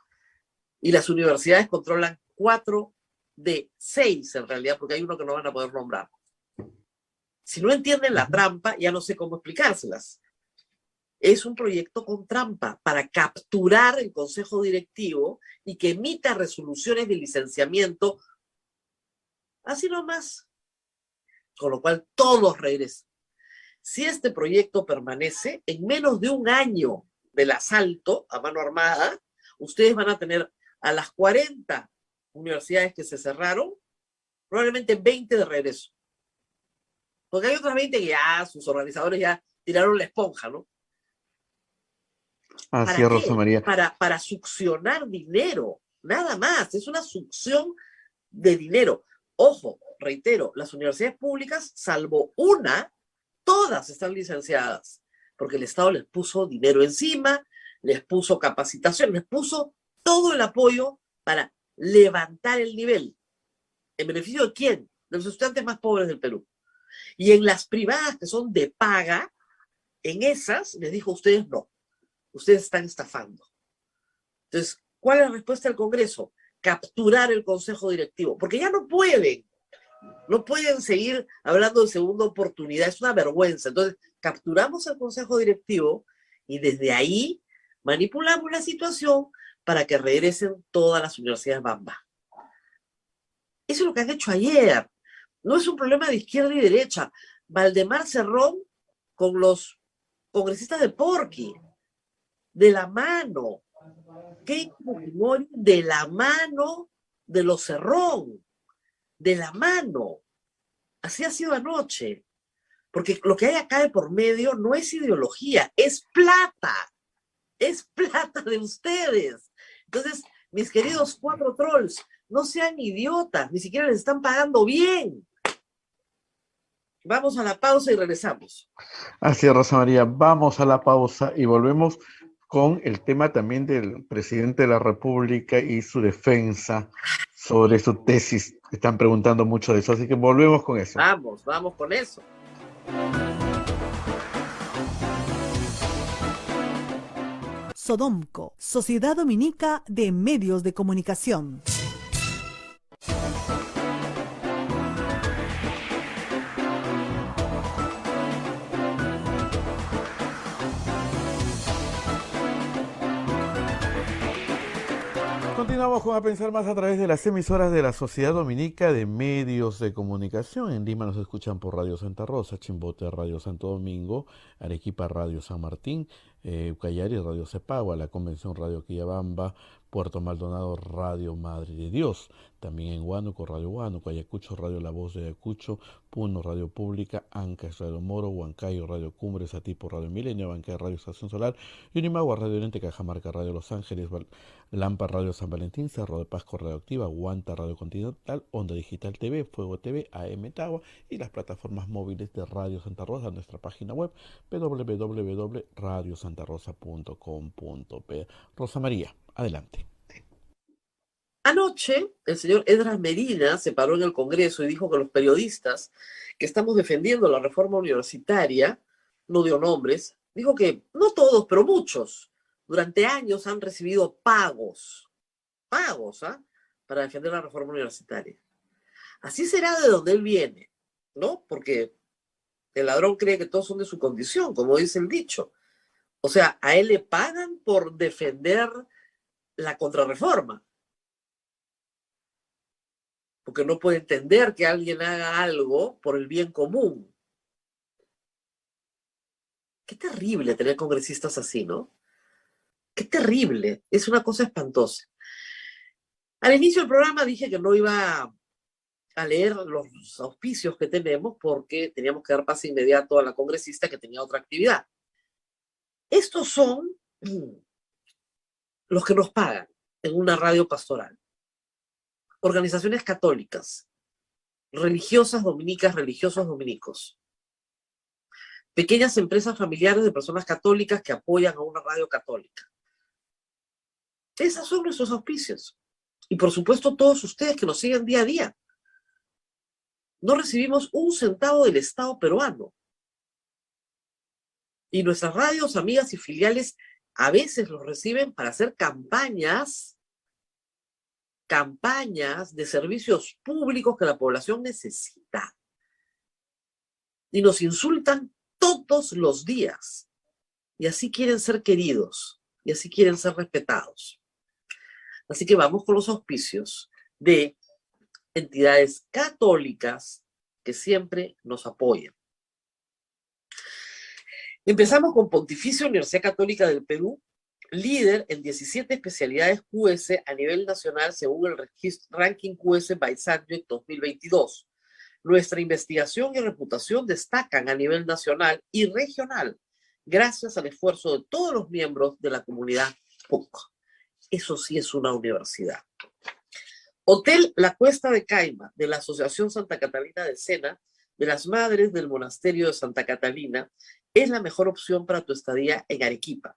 Y las universidades controlan 4 de 6 en realidad, porque hay uno que no van a poder nombrar. Si no entienden la trampa, ya no sé cómo explicárselas. Es un proyecto con trampa para capturar el consejo directivo y que emita resoluciones de licenciamiento así nomás. Con lo cual todos regresan. Si este proyecto permanece, en menos de un año del asalto a mano armada, ustedes van a tener a las 40 universidades que se cerraron, probablemente 20 de regreso. Porque hay otras 20 que ya sus organizadores ya tiraron la esponja, ¿no? Así ¿Para es, qué? Rosa María. Para succionar dinero, nada más. Es una succión de dinero. Ojo, reitero, las universidades públicas, salvo una, todas están licenciadas, porque el Estado les puso dinero encima, les puso capacitación, les puso todo el apoyo para levantar el nivel. ¿En beneficio de quién? De los estudiantes más pobres del Perú. Y en las privadas que son de paga, en esas les dijo, ustedes no, ustedes están estafando. Entonces, ¿cuál es la respuesta del Congreso? Capturar el Consejo Directivo, porque ya no pueden seguir hablando de segunda oportunidad, es una vergüenza. Entonces, capturamos el Consejo Directivo y desde ahí manipulamos la situación para que regresen todas las universidades Bamba. Eso es lo que han hecho ayer. No es un problema de izquierda y derecha. Valdemar Cerrón con los congresistas de Porqui, de la mano. Keiko Fujimori de la mano de los Cerrón, de la mano. Así ha sido anoche. Porque lo que hay acá de por medio no es ideología, es plata. Es plata de ustedes. Entonces, mis queridos 4 trolls, no sean idiotas, ni siquiera les están pagando bien. Vamos a la pausa y regresamos. Así es, Rosa María. Vamos a la pausa y volvemos con el tema también del presidente de la República y su defensa sobre su tesis. Están preguntando mucho de eso, así que volvemos con eso. Vamos con eso. Sodomco, Sociedad Dominica de Medios de Comunicación. Continuamos con A Pensar Más a través de las emisoras de la Sociedad Dominica de Medios de Comunicación. En Lima nos escuchan por Radio Santa Rosa, Chimbote Radio Santo Domingo, Arequipa Radio San Martín, Ucayali Radio Cepagua, la Convención Radio Quillabamba, Puerto Maldonado Radio Madre de Dios, también en Huánuco Radio Huánuco, Ayacucho Radio La Voz de Ayacucho, Puno Radio Pública, Ancash Radio Moro, Huancayo Radio Cumbres, Atipo Radio Milenio, Banca Radio Estación Solar, Unimagua Radio Oriente, Cajamarca Radio Los Ángeles, Lampa Radio San Valentín, Cerro de Pasco Radioactiva, Guanta Radio Continental, Onda Digital TV, Fuego TV, AM Tagua y las plataformas móviles de Radio Santa Rosa, nuestra página web www.radiosantarosa.com.pe. Rosa María, adelante. Anoche, el señor Edras Medina se paró en el Congreso y dijo que los periodistas que estamos defendiendo la reforma universitaria, no dio nombres, dijo que no todos, pero muchos, durante años han recibido pagos, para defender la reforma universitaria. Así será de donde él viene, ¿no? Porque el ladrón cree que todos son de su condición, como dice el dicho. O sea, a él le pagan por defender la contrarreforma. Porque no puede entender que alguien haga algo por el bien común. Qué terrible tener congresistas así, ¿no? Qué terrible. Es una cosa espantosa. Al inicio del programa dije que no iba a leer los auspicios que tenemos porque teníamos que dar paso inmediato a la congresista que tenía otra actividad. Estos son los que nos pagan en una radio pastoral. Organizaciones católicas, religiosas dominicas, religiosos dominicos, pequeñas empresas familiares de personas católicas que apoyan a una radio católica. Esos son nuestros auspicios. Y por supuesto todos ustedes que nos siguen día a día. No recibimos un centavo del Estado peruano. Y nuestras radios, amigas y filiales a veces los reciben para hacer campañas de servicios públicos que la población necesita. Y nos insultan todos los días. Y así quieren ser queridos. Y así quieren ser respetados. Así que vamos con los auspicios de entidades católicas que siempre nos apoyan. Empezamos con Pontificia Universidad Católica del Perú, líder en 17 especialidades QS a nivel nacional según el ranking QS by Subject 2022. Nuestra investigación y reputación destacan a nivel nacional y regional gracias al esfuerzo de todos los miembros de la comunidad PUC. Eso sí es una universidad. Hotel La Cuesta de Caima, de la Asociación Santa Catalina de Sena, de las Madres del Monasterio de Santa Catalina, es la mejor opción para tu estadía en Arequipa.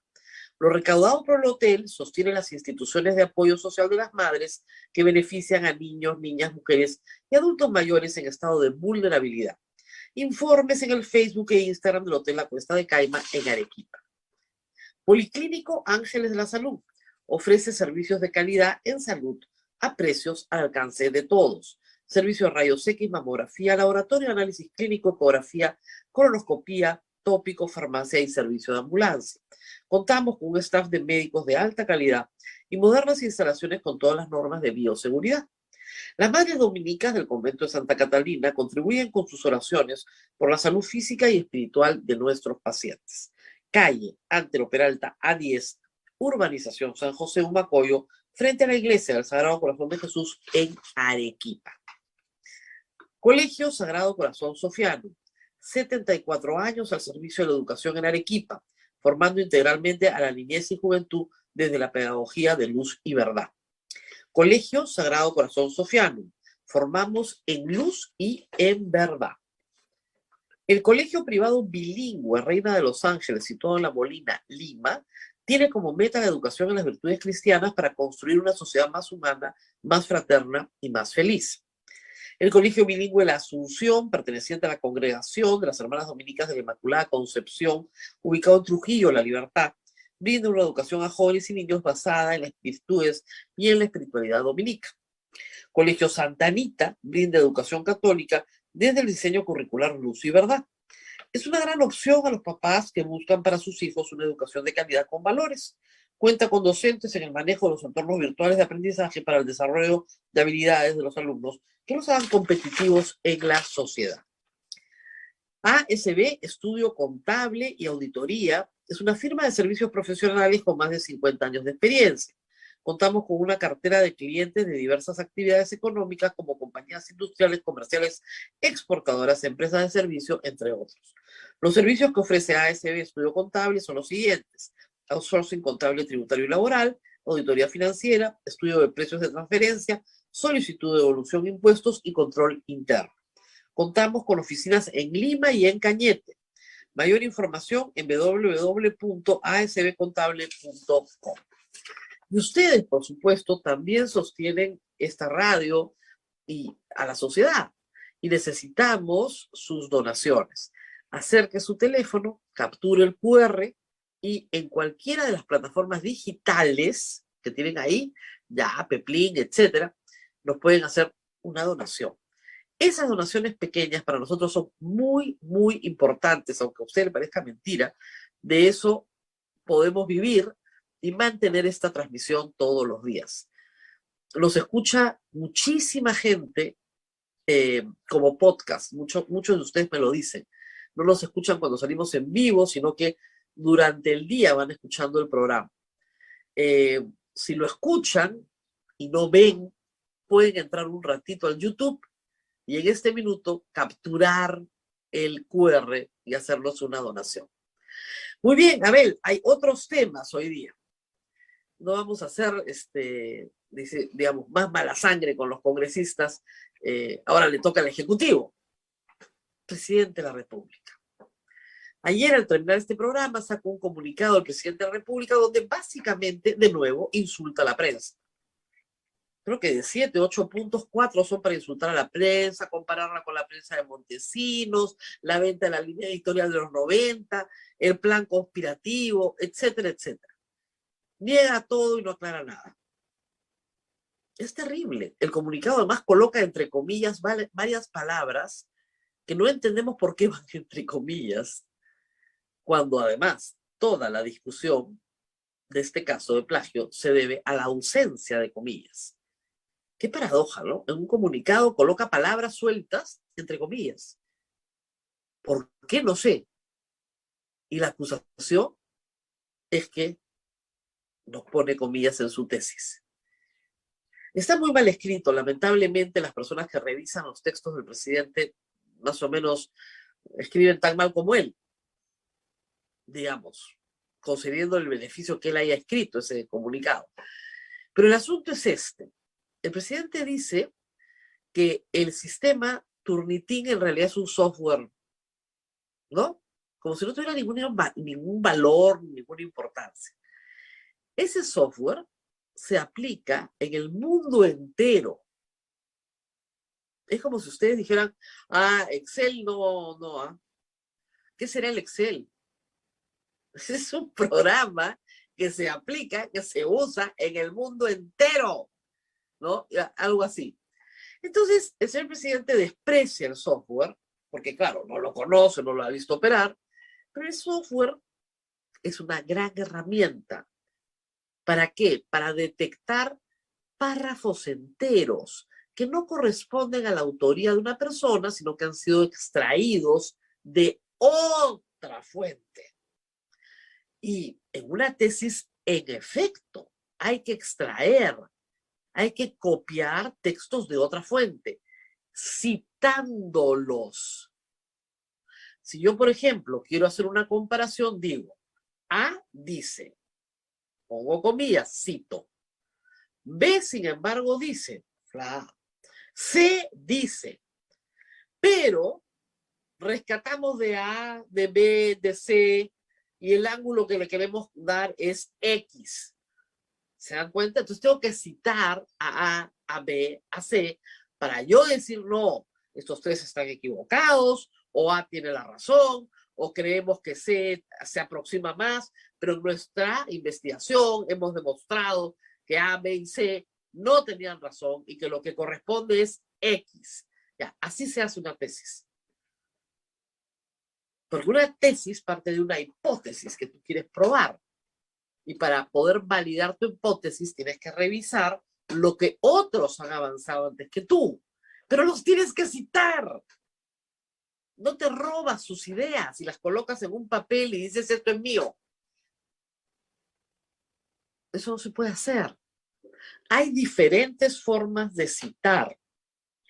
Lo recaudado por el hotel sostiene las instituciones de apoyo social de las madres que benefician a niños, niñas, mujeres y adultos mayores en estado de vulnerabilidad. Informes en el Facebook e Instagram del Hotel La Cuesta de Caima en Arequipa. Policlínico Ángeles de la Salud ofrece servicios de calidad en salud a precios al alcance de todos. Servicio de rayos X, mamografía, laboratorio, análisis clínico, ecografía, colonoscopía, tópico, farmacia y servicio de ambulancia. Contamos con un staff de médicos de alta calidad y modernas instalaciones con todas las normas de bioseguridad. Las madres dominicas del convento de Santa Catalina contribuyen con sus oraciones por la salud física y espiritual de nuestros pacientes. Calle Antero Peralta A10, Urbanización San José Humacoyo, frente a la iglesia del Sagrado Corazón de Jesús en Arequipa. Colegio Sagrado Corazón Sofiano, 74 años al servicio de la educación en Arequipa, formando integralmente a la niñez y juventud desde la pedagogía de luz y verdad. Colegio Sagrado Corazón Sofiano, formamos en luz y en verdad. El colegio privado bilingüe Reina de los Ángeles, situado en La Molina, Lima, tiene como meta la educación en las virtudes cristianas para construir una sociedad más humana, más fraterna y más feliz. El colegio bilingüe La Asunción, perteneciente a la congregación de las Hermanas Dominicas de la Inmaculada Concepción, ubicado en Trujillo, La Libertad, brinda una educación a jóvenes y niños basada en las virtudes y en la espiritualidad dominica. Colegio Santa Anita brinda educación católica desde el diseño curricular Luz y Verdad. Es una gran opción a los papás que buscan para sus hijos una educación de calidad con valores. Cuenta con docentes en el manejo de los entornos virtuales de aprendizaje para el desarrollo de habilidades de los alumnos que los hagan competitivos en la sociedad. ASB, Estudio Contable y Auditoría, es una firma de servicios profesionales con más de 50 años de experiencia. Contamos con una cartera de clientes de diversas actividades económicas como compañías industriales, comerciales, exportadoras, empresas de servicio, entre otros. Los servicios que ofrece ASB Estudio Contable son los siguientes: outsourcing contable, tributario y laboral, auditoría financiera, estudio de precios de transferencia, solicitud de devolución de impuestos y control interno. Contamos con oficinas en Lima y en Cañete. Mayor información en www.asbcontable.com. Y ustedes, por supuesto, también sostienen esta radio y a la sociedad. Y necesitamos sus donaciones. Acerque su teléfono, capture el QR y en cualquiera de las plataformas digitales que tienen ahí, ya, Peplín, etcétera, nos pueden hacer una donación. Esas donaciones pequeñas para nosotros son muy, muy importantes, aunque a usted le parezca mentira. De eso podemos vivir y mantener esta transmisión todos los días. Los escucha muchísima gente como podcast. Muchos de ustedes me lo dicen. No los escuchan cuando salimos en vivo, sino que durante el día van escuchando el programa. Si lo escuchan y no ven, pueden entrar un ratito al YouTube y en este minuto capturar el QR y hacernos una donación. Muy bien, Abel, hay otros temas hoy día. No vamos a hacer, digamos, más mala sangre con los congresistas. Ahora le toca al Ejecutivo. Presidente de la República. Ayer, al terminar este programa, sacó un comunicado del presidente de la República donde básicamente, de nuevo, insulta a la prensa. Creo que de 7, 8 puntos, 4 son para insultar a la prensa, compararla con la prensa de Montesinos, la venta de la línea editorial de los 90, el plan conspirativo, etcétera, etcétera. Niega todo y no aclara nada. Es terrible. El comunicado además coloca entre comillas varias palabras que no entendemos por qué van entre comillas, cuando además toda la discusión de este caso de plagio se debe a la ausencia de comillas. Qué paradoja, ¿no? En un comunicado coloca palabras sueltas entre comillas. ¿Por qué? No sé. Y la acusación es que nos pone comillas en su tesis. Está muy mal escrito. Lamentablemente, las personas que revisan los textos del presidente más o menos escriben tan mal como él, digamos, concediendo el beneficio que él haya escrito ese comunicado. Pero el asunto es este. El presidente dice que el sistema Turnitin en realidad es un software, ¿no? Como si no tuviera ningún valor, ninguna importancia. Ese software se aplica en el mundo entero. Es como si ustedes dijeran, Excel no. ¿Qué será el Excel? Es un programa que se aplica, que se usa en el mundo entero, ¿no? Algo así. Entonces, el señor presidente desprecia el software, porque claro, no lo conoce, no lo ha visto operar, pero el software es una gran herramienta. ¿Para qué? Para detectar párrafos enteros que no corresponden a la autoría de una persona, sino que han sido extraídos de otra fuente. Y en una tesis, en efecto, hay que extraer, hay que copiar textos de otra fuente, citándolos. Si yo, por ejemplo, quiero hacer una comparación, digo, A dice, pongo comillas, cito. B, sin embargo, dice, C dice, pero rescatamos de A, de B, de C, y el ángulo que le queremos dar es X. ¿Se dan cuenta? Entonces tengo que citar a A, a B, a C, para yo decir, no, estos tres están equivocados, o A tiene la razón, o creemos que C se aproxima más, pero en nuestra investigación hemos demostrado que A, B y C no tenían razón y que lo que corresponde es X. Ya, así se hace una tesis. Porque una tesis parte de una hipótesis que tú quieres probar. Y para poder validar tu hipótesis tienes que revisar lo que otros han avanzado antes que tú. Pero los tienes que citar. No te robas sus ideas y las colocas en un papel y dices, esto es mío. Eso no se puede hacer. Hay diferentes formas de citar.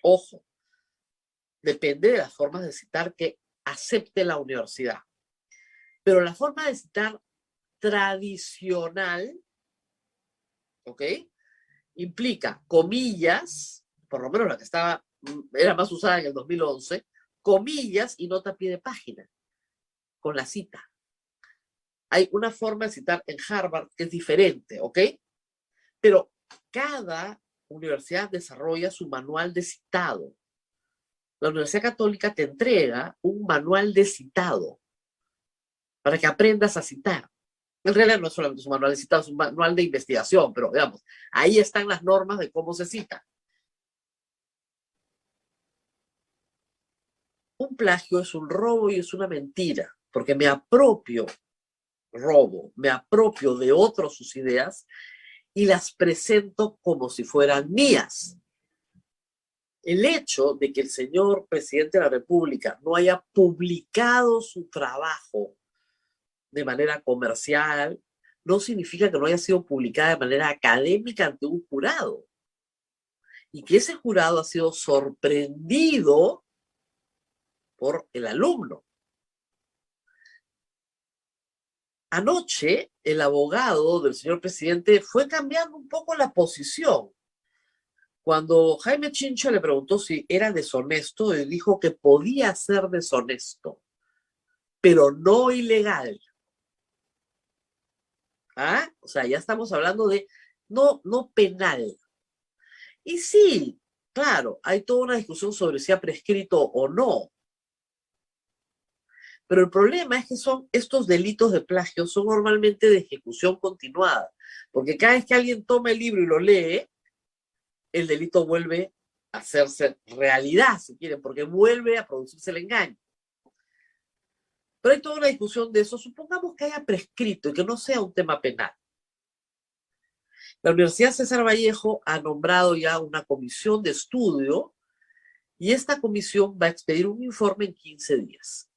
Ojo, depende de las formas de citar que acepte la universidad. Pero la forma de citar tradicional, ¿ok? Implica comillas, por lo menos la que era más usada en el 2011, comillas y nota a pie de página, con la cita. Hay una forma de citar en Harvard que es diferente, ¿ok? Pero cada universidad desarrolla su manual de citado. La Universidad Católica te entrega un manual de citado para que aprendas a citar. En realidad no es solamente un manual de citado, es un manual de investigación, pero digamos, ahí están las normas de cómo se cita. Un plagio es un robo y es una mentira, porque me apropio de otros sus ideas y las presento como si fueran mías. El hecho de que el señor presidente de la República no haya publicado su trabajo de manera comercial no significa que no haya sido publicada de manera académica ante un jurado. Y que ese jurado ha sido sorprendido por el alumno. Anoche, el abogado del señor presidente fue cambiando un poco la posición. Cuando Jaime Chincha le preguntó si era deshonesto, él dijo que podía ser deshonesto, pero no ilegal. O sea, ya estamos hablando de no penal. Y sí, claro, hay toda una discusión sobre si ha prescrito o no. Pero el problema es que estos delitos de plagio son normalmente de ejecución continuada, porque cada vez que alguien toma el libro y lo lee, el delito vuelve a hacerse realidad, si quieren, porque vuelve a producirse el engaño. Pero hay toda una discusión de eso. Supongamos que haya prescrito y que no sea un tema penal. La Universidad César Vallejo ha nombrado ya una comisión de estudio y esta comisión va a expedir un informe en 15 días.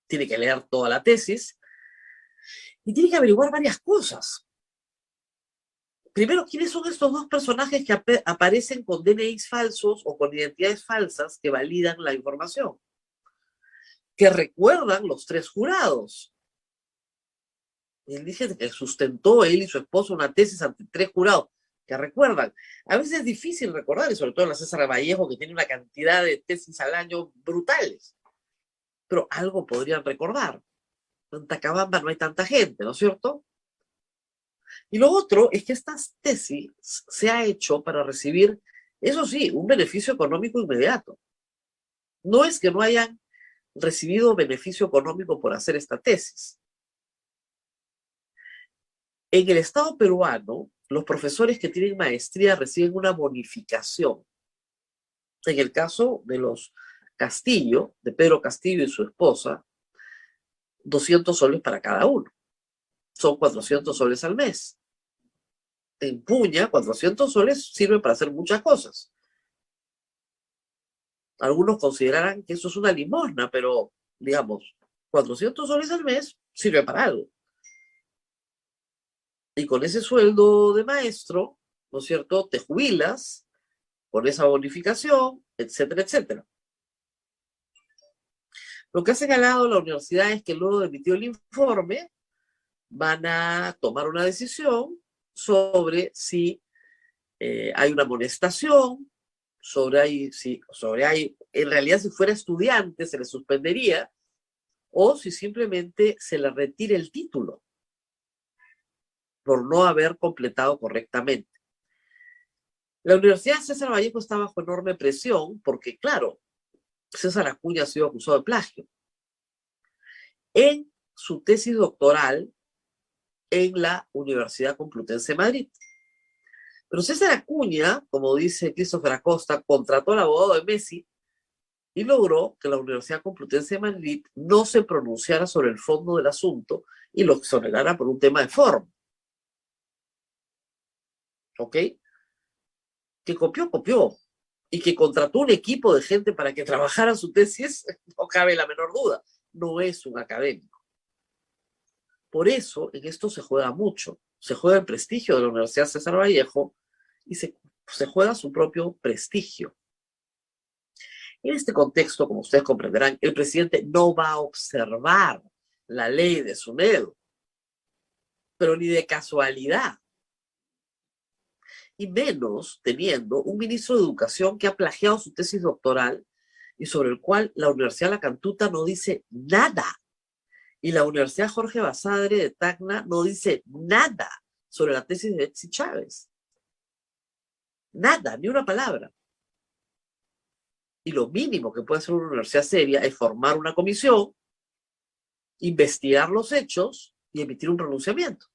Tiene que leer toda la tesis Y tiene que averiguar varias cosas. Primero, ¿quiénes son estos dos personajes que aparecen con DNIs falsos o con identidades falsas que validan la información? Que recuerdan los 3 jurados. Él dice que sustentó él y su esposo una tesis ante 3 jurados que recuerdan. A veces es difícil recordar, y sobre todo en la César Vallejo, que tiene una cantidad de tesis al año brutales. Pero algo podrían recordar. En Tacabamba no hay tanta gente, ¿no es cierto? Y lo otro es que estas tesis se ha hecho para recibir, eso sí, un beneficio económico inmediato. No es que no hayan recibido beneficio económico por hacer esta tesis. En el Estado peruano, los profesores que tienen maestría reciben una bonificación. En el caso de los Castillo, de Pedro Castillo y su esposa, 200 soles para cada uno. Son 400 soles al mes. En Puña, 400 soles sirven para hacer muchas cosas. Algunos considerarán que eso es una limosna, pero, digamos, 400 soles al mes sirve para algo. Y con ese sueldo de maestro, ¿no es cierto?, te jubilas con esa bonificación, etcétera, etcétera. Lo que ha señalado la universidad es que luego de emitir el informe, van a tomar una decisión sobre si hay una amonestación, en realidad si fuera estudiante se le suspendería, o si simplemente se le retire el título por no haber completado correctamente. La Universidad César Vallejo está bajo enorme presión porque, claro, César Acuña ha sido acusado de plagio. En su tesis doctoral en la Universidad Complutense de Madrid. Pero César Acuña, como dice Christopher Acosta, contrató al abogado de Messi y logró que la Universidad Complutense de Madrid no se pronunciara sobre el fondo del asunto y lo exonerara por un tema de forma. ¿Ok? Que copió. Y que contrató un equipo de gente para que trabajara su tesis, no cabe la menor duda. No es un académico. Por eso, en esto se juega mucho. Se juega el prestigio de la Universidad César Vallejo y se juega su propio prestigio. En este contexto, como ustedes comprenderán, el presidente no va a observar la ley de SUNEDU, pero ni de casualidad. Y menos teniendo un ministro de Educación que ha plagiado su tesis doctoral y sobre el cual la Universidad La Cantuta no dice nada. Y la Universidad Jorge Basadre de Tacna no dice nada sobre la tesis de Betsy Chávez. Nada, ni una palabra. Y lo mínimo que puede hacer una universidad seria es formar una comisión, investigar los hechos y emitir un pronunciamiento.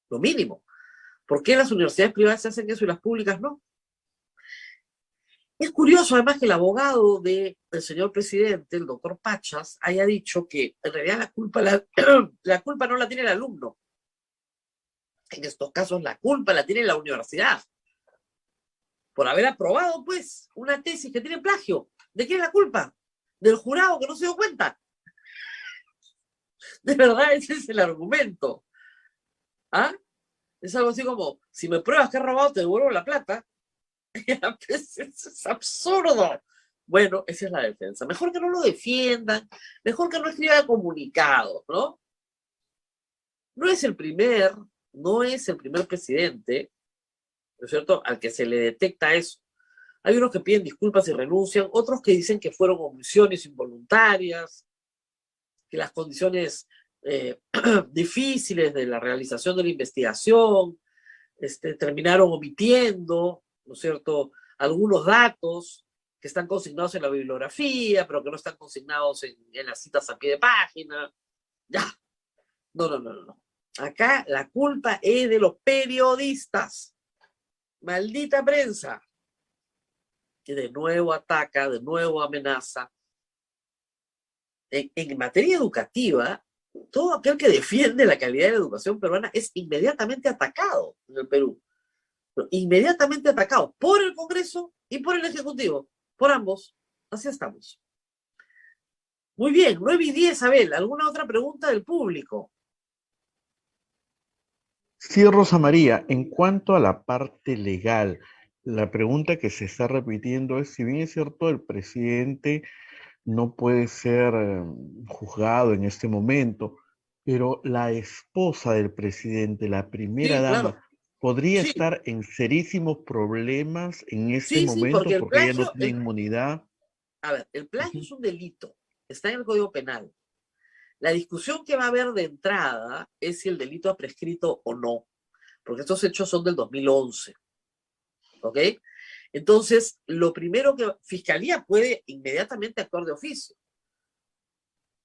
Lo mínimo. ¿Por qué las universidades privadas se hacen eso y las públicas no? Es curioso además que el abogado del señor presidente, el doctor Pachas, haya dicho que en realidad la culpa no la tiene el alumno. En estos casos la culpa la tiene la universidad. Por haber aprobado, pues, una tesis que tiene plagio. ¿De quién es la culpa? ¿Del jurado que no se dio cuenta? De verdad, ese es el argumento. ¿Ah? Es algo así como, si me pruebas que he robado, te devuelvo la plata. Es absurdo. Bueno, esa es la defensa. Mejor que no lo defiendan, mejor que no escriban comunicados, ¿no? No es el primer presidente, ¿no es cierto?, al que se le detecta eso. Hay unos que piden disculpas y renuncian, otros que dicen que fueron omisiones involuntarias, que las condiciones difíciles de la realización de la investigación terminaron omitiendo, ¿no es cierto?, algunos datos que están consignados en la bibliografía, pero que no están consignados en las citas a pie de página. Ya. No. Acá la culpa es de los periodistas. Maldita prensa. Que de nuevo ataca, de nuevo amenaza. En materia educativa, todo aquel que defiende la calidad de la educación peruana es inmediatamente atacado en el Perú. Inmediatamente atacado por el Congreso y por el Ejecutivo. Por ambos. Así estamos. Muy bien, 9:10, Abel. ¿Alguna otra pregunta del público? Sí, Rosa María, en cuanto a la parte legal, la pregunta que se está repitiendo es, si bien es cierto, el presidente no puede ser juzgado en este momento, pero la esposa del presidente, la primera Sí, dama, claro. podría Sí, estar en serísimos problemas en este sí, porque momento el porque ella no plagio, tiene inmunidad. a ver, el plagio Ujú. es un delito. Está en el Código Penal. La discusión que va a haber de entrada es si el delito ha prescrito o no, porque estos hechos son del 2011, ¿ok? Entonces, lo primero que Fiscalía puede inmediatamente actuar de oficio,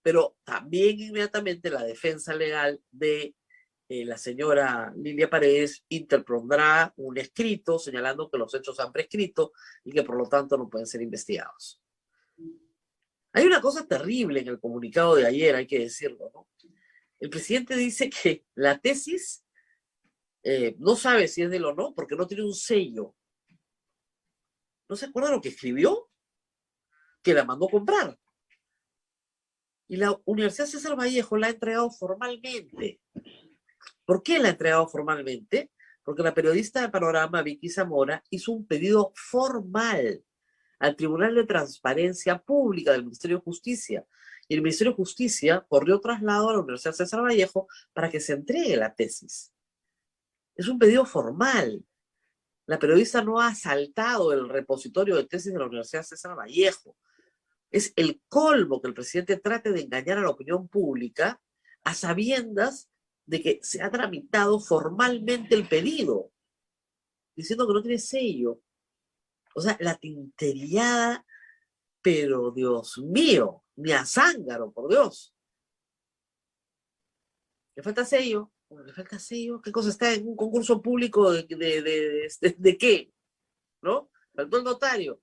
pero también inmediatamente la defensa legal de la señora Lilia Paredes interpondrá un escrito señalando que los hechos han prescrito y que por lo tanto no pueden ser investigados. Hay una cosa terrible en el comunicado de ayer, hay que decirlo, ¿no? El presidente dice que la tesis no sabe si es de él o no porque no tiene un sello. ¿No se acuerda lo que escribió? Que la mandó comprar. Y la Universidad César Vallejo la ha entregado formalmente. ¿Por qué la ha entregado formalmente? Porque la periodista de Panorama, Vicky Zamora, hizo un pedido formal al Tribunal de Transparencia Pública del Ministerio de Justicia. Y el Ministerio de Justicia corrió traslado a la Universidad César Vallejo para que se entregue la tesis. Es un pedido formal. La periodista no ha asaltado el repositorio de tesis de la Universidad César Vallejo. Es el colmo que el presidente trate de engañar a la opinión pública a sabiendas de que se ha tramitado formalmente el pedido, diciendo que no tiene sello. O sea, la tinteriada, pero Dios mío, ni a zángaro, por Dios. ¿Le falta sello? ¿Le falta sello? ¿Qué cosa está en un concurso público de qué? ¿No? Faltó el notario.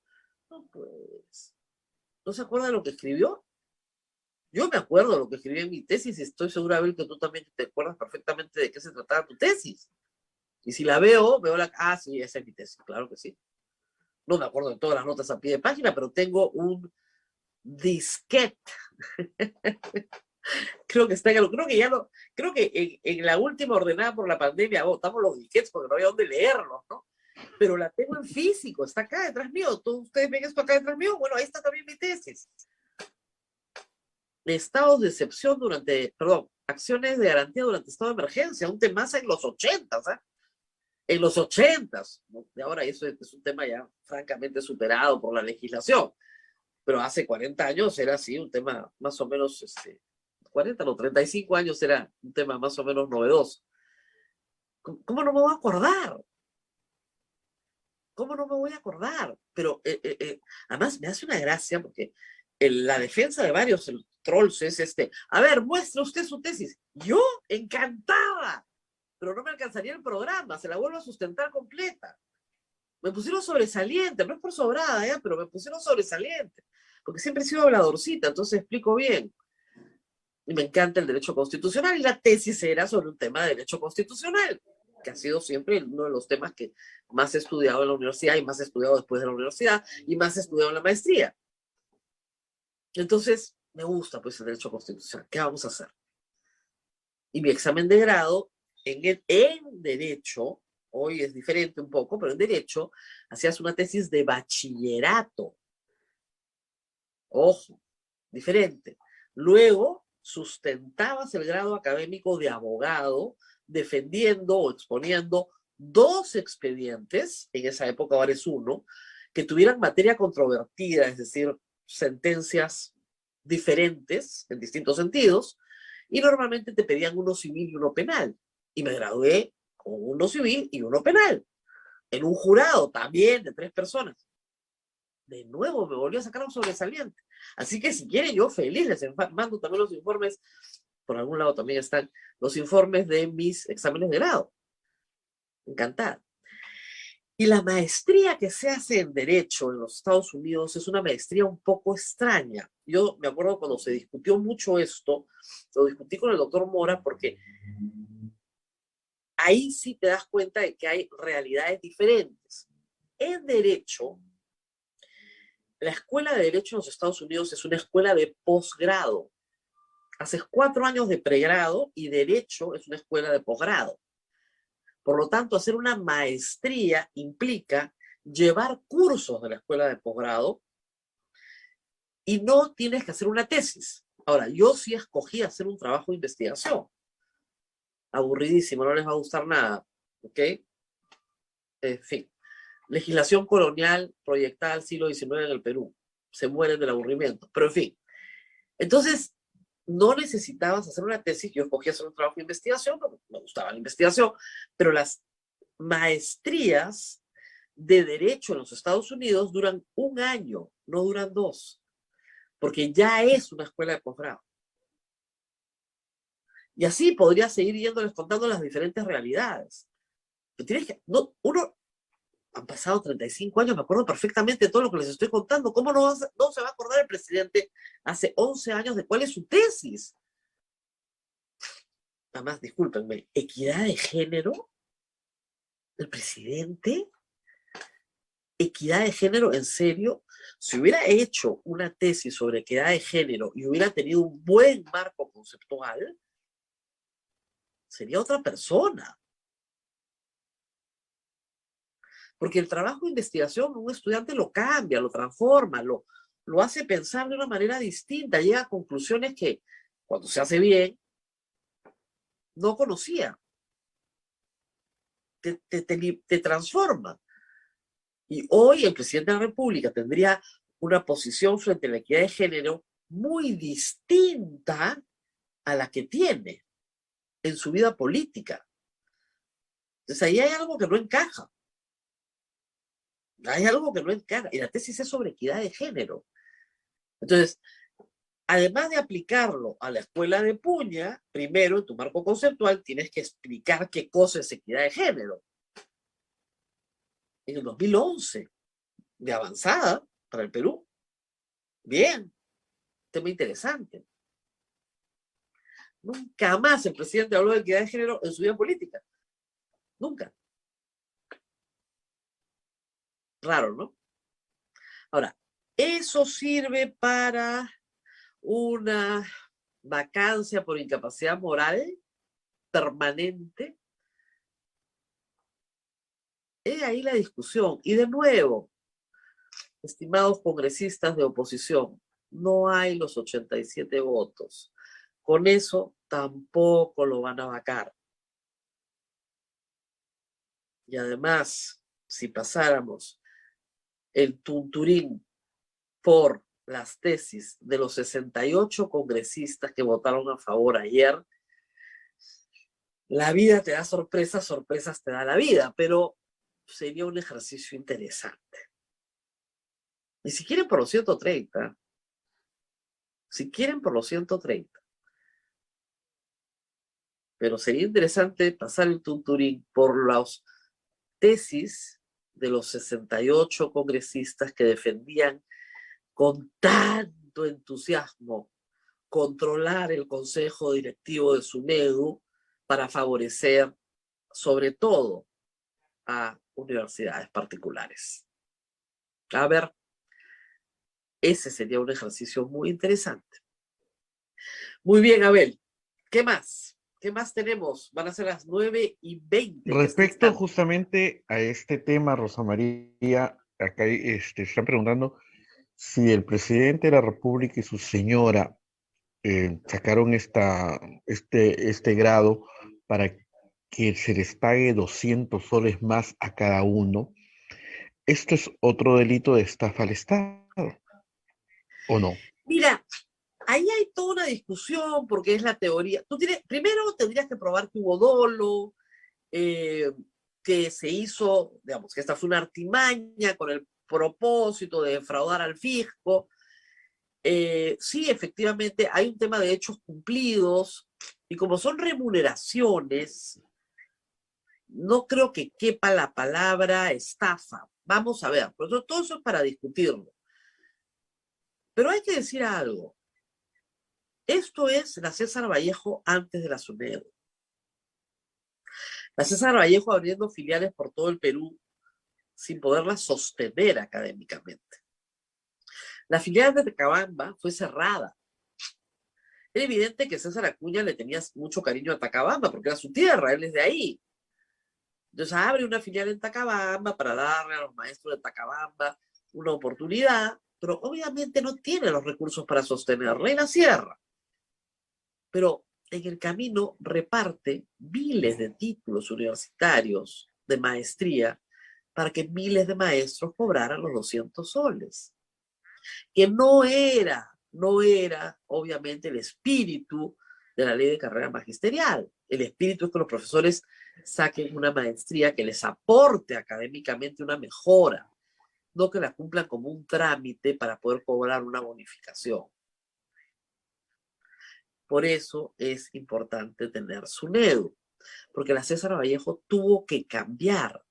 No, pues, ¿no se acuerda de lo que escribió? Yo me acuerdo de lo que escribí en mi tesis y estoy segura, Abel, que tú también te acuerdas perfectamente de qué se trataba tu tesis. Y si la veo la... Ah, sí, esa es mi tesis, claro que sí. No me acuerdo de todas las notas a pie de página, pero tengo un disquete. Creo que está en creo que ya lo, creo que en la última ordenada por la pandemia botamos los disquetes porque no había dónde leerlos, ¿no? Pero la tengo en físico, está acá detrás mío. ¿Todos ustedes ven esto acá detrás mío? Bueno, ahí está también mi tesis. Estados de excepción perdón, acciones de garantía durante estado de emergencia, un tema en los 80s, ¿eh? En los 80s, ¿no? Y ahora eso es un tema ya francamente superado por la legislación, pero hace 40 años era así, un tema más o menos, 40, no, 35 años era un tema más o menos novedoso. ¿Cómo no me voy a acordar? ¿Cómo no me voy a acordar? Pero además me hace una gracia porque la defensa de varios trolls es a ver, muestre usted su tesis. Yo, encantada, pero no me alcanzaría el programa, se la vuelvo a sustentar completa. Me pusieron sobresaliente, no es por sobrada, ¿ya? Pero me pusieron sobresaliente, porque siempre he sido habladorcita, entonces explico bien. Y me encanta el derecho constitucional, y la tesis era sobre un tema de derecho constitucional, que ha sido siempre uno de los temas que más he estudiado en la universidad y más he estudiado después de la universidad y más he estudiado en la maestría. Entonces, me gusta pues el derecho constitucional. ¿Qué vamos a hacer? Y mi examen de grado en derecho, hoy es diferente un poco, pero en derecho hacías una tesis de bachillerato. Ojo, diferente. Luego sustentabas el grado académico de abogado defendiendo o exponiendo dos expedientes, en esa época ahora es uno, que tuvieran materia controvertida, es decir, sentencias diferentes en distintos sentidos, y normalmente te pedían uno civil y uno penal. Y me gradué con uno civil y uno penal, en un jurado también de 3 personas. De nuevo me volvió a sacar un sobresaliente. Así que si quieren, yo feliz les mando también los informes, por algún lado también están los informes de mis exámenes de grado. Encantada. Y la maestría que se hace en Derecho en los Estados Unidos es una maestría un poco extraña. Yo me acuerdo cuando se discutió mucho esto, lo discutí con el doctor Mora porque ahí sí te das cuenta de que hay realidades diferentes. En Derecho, La Escuela de Derecho en los Estados Unidos es una escuela de posgrado. Haces 4 años de pregrado y Derecho es una escuela de posgrado. Por lo tanto, hacer una maestría implica llevar cursos de la escuela de posgrado y no tienes que hacer una tesis. Ahora, yo sí escogí hacer un trabajo de investigación. Aburridísimo, no les va a gustar nada. ¿Ok? En fin. Legislación colonial proyectada al siglo XIX en el Perú. Se mueren del aburrimiento. Pero en fin. Entonces, no necesitabas hacer una tesis. Yo escogí hacer un trabajo de investigación, porque me gustaba la investigación, pero las maestrías de Derecho en los Estados Unidos duran 1 año, no duran 2, porque ya es una escuela de posgrado. Y así podría seguir yéndoles contando las diferentes realidades. Pero tienes que, no, han pasado 35 años, me acuerdo perfectamente de todo lo que les estoy contando. ¿Cómo no se va a acordar el presidente hace 11 años de cuál es su tesis? Además, discúlpenme, ¿equidad de género? ¿El presidente? ¿Equidad de género? ¿En serio? Si hubiera hecho una tesis sobre equidad de género y hubiera tenido un buen marco conceptual, sería otra persona. Porque el trabajo de investigación, un estudiante lo cambia, lo transforma, lo hace pensar de una manera distinta, llega a conclusiones que, cuando se hace bien, no conocía. Te transforma. Y hoy el presidente de la República tendría una posición frente a la equidad de género muy distinta a la que tiene en su vida política. Entonces ahí hay algo que no encaja. Hay algo que no encaja. Y la tesis es sobre equidad de género. Entonces, además de aplicarlo a la escuela de Puña, primero en tu marco conceptual tienes que explicar qué cosa es equidad de género. En el 2011, de avanzada para el Perú. Bien, tema interesante. Nunca más el presidente habló de equidad de género en su vida política. Nunca. Raro, ¿no? Ahora, ¿eso sirve para una vacancia por incapacidad moral permanente? Es ahí la discusión. Y de nuevo, estimados congresistas de oposición, no hay los 87 votos. Con eso tampoco lo van a vacar. Y además, si pasáramos el tunturín por las tesis de los 68 congresistas que votaron a favor ayer, la vida te da sorpresas, sorpresas te da la vida, pero sería un ejercicio interesante. Y si quieren por los 130, pero sería interesante pasar el tunturín por las tesis de los 68 congresistas que defendían con tanto entusiasmo controlar el consejo directivo de SUNEDU para favorecer sobre todo a universidades particulares. A ver, ese sería un ejercicio muy interesante. Muy bien, Abel. ¿Qué más? ¿Qué más tenemos? Van a ser las 9:20. Respecto justamente a este tema, Rosa María, acá están preguntando si el presidente de la República y su señora sacaron este grado para que se les pague 200 soles más a cada uno. ¿Esto es otro delito de estafa al Estado o no? Mira, ahí hay toda una discusión porque es la teoría. Primero tendrías que probar que hubo dolo, que se hizo, digamos, que esta fue una artimaña con el propósito de defraudar al fisco. Sí, efectivamente, hay un tema de hechos cumplidos y como son remuneraciones, no creo que quepa la palabra estafa. Vamos a ver, pero todo eso es para discutirlo. Pero hay que decir algo. Esto es la César Vallejo antes de la SUNEDU. La César Vallejo abriendo filiales por todo el Perú sin poderlas sostener académicamente. La filial de Tacabamba fue cerrada. Era evidente que César Acuña le tenía mucho cariño a Tacabamba, porque era su tierra, él es de ahí. Entonces abre una filial en Tacabamba para darle a los maestros de Tacabamba una oportunidad, pero obviamente no tiene los recursos para sostenerla y la cierra. Pero en el camino reparte miles de títulos universitarios de maestría para que miles de maestros cobraran los 200 soles. Que no era obviamente el espíritu de la ley de carrera magisterial. El espíritu es que los profesores saquen una maestría que les aporte académicamente una mejora, no que la cumplan como un trámite para poder cobrar una bonificación. Por eso es importante tener SUNEDU, porque la César Vallejo tuvo que cambiar,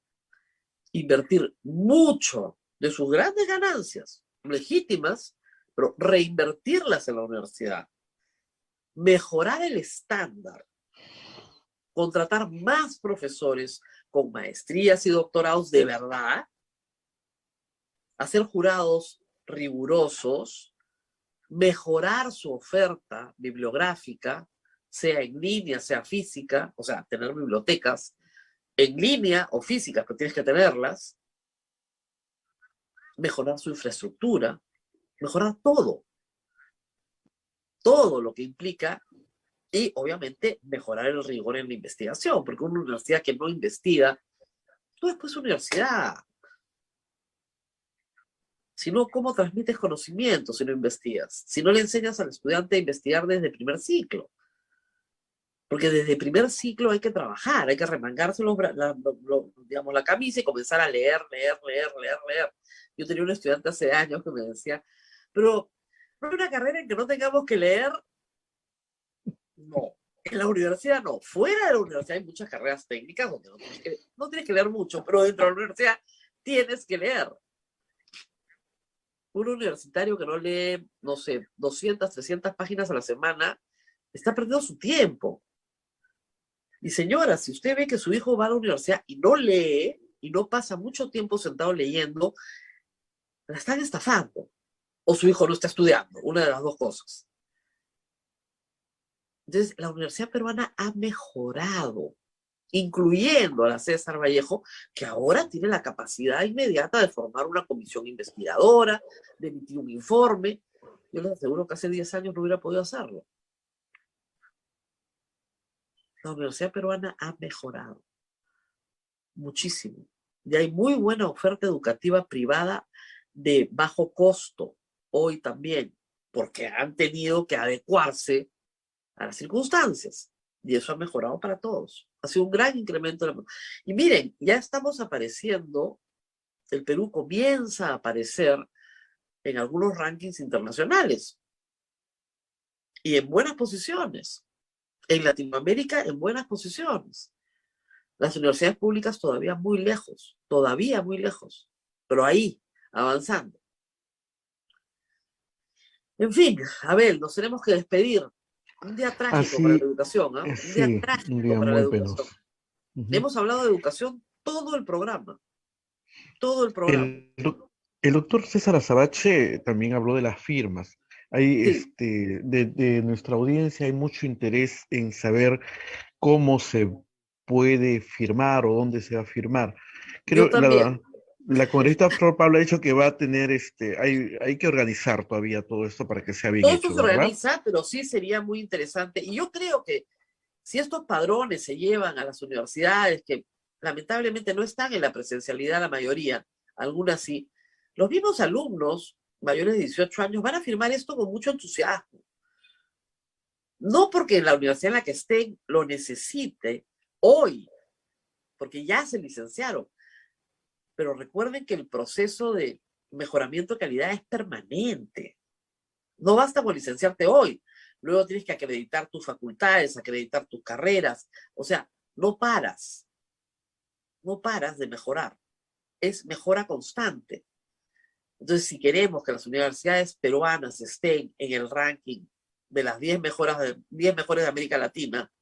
invertir mucho de sus grandes ganancias, legítimas, pero reinvertirlas en la universidad, mejorar el estándar, contratar más profesores con maestrías y doctorados de verdad, hacer jurados rigurosos, mejorar su oferta bibliográfica, sea en línea, sea física, o sea, tener bibliotecas en línea o físicas, pero tienes que tenerlas, mejorar su infraestructura, mejorar todo lo que implica, y obviamente mejorar el rigor en la investigación, porque una universidad que no investiga, no es pues universidad. Si no, ¿cómo transmites conocimiento si no investigas? Si no le enseñas al estudiante a investigar desde el primer ciclo. Porque desde el primer ciclo hay que trabajar, hay que remangarse digamos, la camisa y comenzar a leer. Yo tenía un estudiante hace años que me decía, pero no hay una carrera en que no tengamos que leer. No, en la universidad no. Fuera de la universidad hay muchas carreras técnicas donde no tienes que leer mucho, pero dentro de la universidad tienes que leer. Un universitario que no lee, no sé, 200, 300 páginas a la semana, está perdiendo su tiempo. Y señora, si usted ve que su hijo va a la universidad y no lee, y no pasa mucho tiempo sentado leyendo, la están estafando. O su hijo no está estudiando, una de las dos cosas. Entonces, la Universidad Peruana ha mejorado, incluyendo a la César Vallejo, que ahora tiene la capacidad inmediata de formar una comisión investigadora, de emitir un informe. Yo les aseguro que hace 10 años no hubiera podido hacerlo. La Universidad Peruana ha mejorado muchísimo. Y hay muy buena oferta educativa privada de bajo costo hoy también, porque han tenido que adecuarse a las circunstancias. Y eso ha mejorado para todos. Ha sido un gran incremento. Y miren, ya estamos apareciendo, el Perú comienza a aparecer en algunos rankings internacionales. Y en buenas posiciones. En Latinoamérica, en buenas posiciones. Las universidades públicas todavía muy lejos, pero ahí, avanzando. En fin, Abel, nos tenemos que despedir. Un día trágico para la educación, ¿eh? Un día trágico un día para la muy educación. penoso. Hemos hablado de educación todo el programa. Todo el programa. El doctor César Azabache también habló de las firmas. Hay, Sí. de nuestra audiencia hay mucho interés en saber cómo se puede firmar o dónde se va a firmar. Yo Creo también. la congresista Flor Pablo ha dicho que va a tener, hay que organizar todavía todo esto para que sea bien Todo esto hecho, se ¿verdad? organiza, pero sí sería muy interesante. Y yo creo que si estos padrones se llevan a las universidades, que lamentablemente no están en la presencialidad la mayoría, algunas sí, los mismos alumnos mayores de 18 años van a firmar esto con mucho entusiasmo. No porque la universidad en la que estén lo necesite hoy, porque ya se licenciaron, pero recuerden que el proceso de mejoramiento de calidad es permanente. No basta con licenciarte hoy. Luego tienes que acreditar tus facultades, acreditar tus carreras. O sea, no paras. No paras de mejorar. Es mejora constante. Entonces, si queremos que las universidades peruanas estén en el ranking de las 10 mejores de América Latina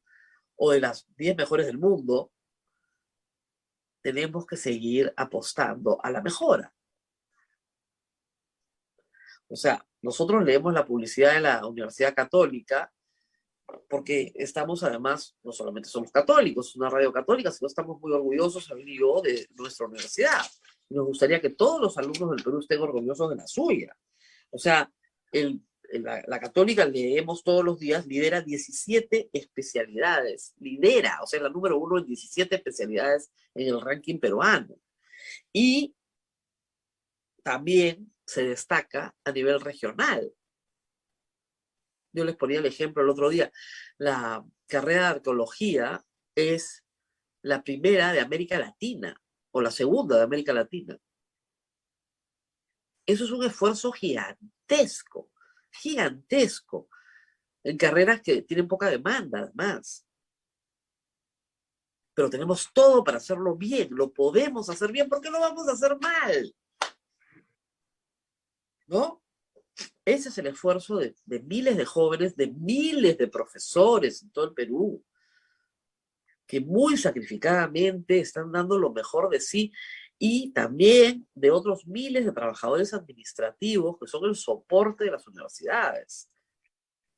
o de las 10 mejores del mundo, tenemos que seguir apostando a la mejora. O sea, nosotros leemos la publicidad de la Universidad Católica porque estamos además, no solamente somos católicos, es una radio católica, sino estamos muy orgullosos, Abel y yo, de nuestra universidad. Nos gustaría que todos los alumnos del Perú estén orgullosos de la suya. O sea, la Católica, leemos todos los días, lidera 17 especialidades. Lidera, o sea, la número 1 en 17 especialidades en el ranking peruano. Y también se destaca a nivel regional. Yo les ponía el ejemplo el otro día. La carrera de arqueología es la primera de América Latina, o la segunda de América Latina. Eso es un esfuerzo gigantesco, gigantesco, en carreras que tienen poca demanda, además. Pero tenemos todo para hacerlo bien, lo podemos hacer bien, ¿por qué lo vamos a hacer mal? ¿No? Ese es el esfuerzo de miles de jóvenes, de miles de profesores en todo el Perú, que muy sacrificadamente están dando lo mejor de sí, y también de otros miles de trabajadores administrativos que son el soporte de las universidades.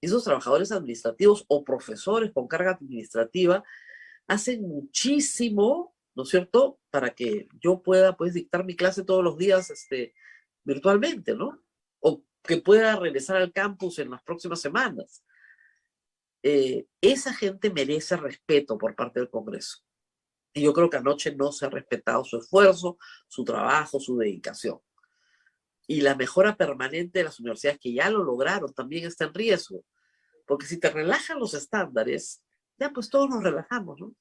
Esos trabajadores administrativos o profesores con carga administrativa hacen muchísimo, ¿no es cierto?, para que yo pueda, pues, dictar mi clase todos los días virtualmente, ¿no? O que pueda regresar al campus en las próximas semanas. Esa gente merece respeto por parte del Congreso. Y yo creo que anoche no se ha respetado su esfuerzo, su trabajo, su dedicación. Y la mejora permanente de las universidades que ya lo lograron también está en riesgo. Porque si te relajan los estándares, ya pues todos nos relajamos, ¿no?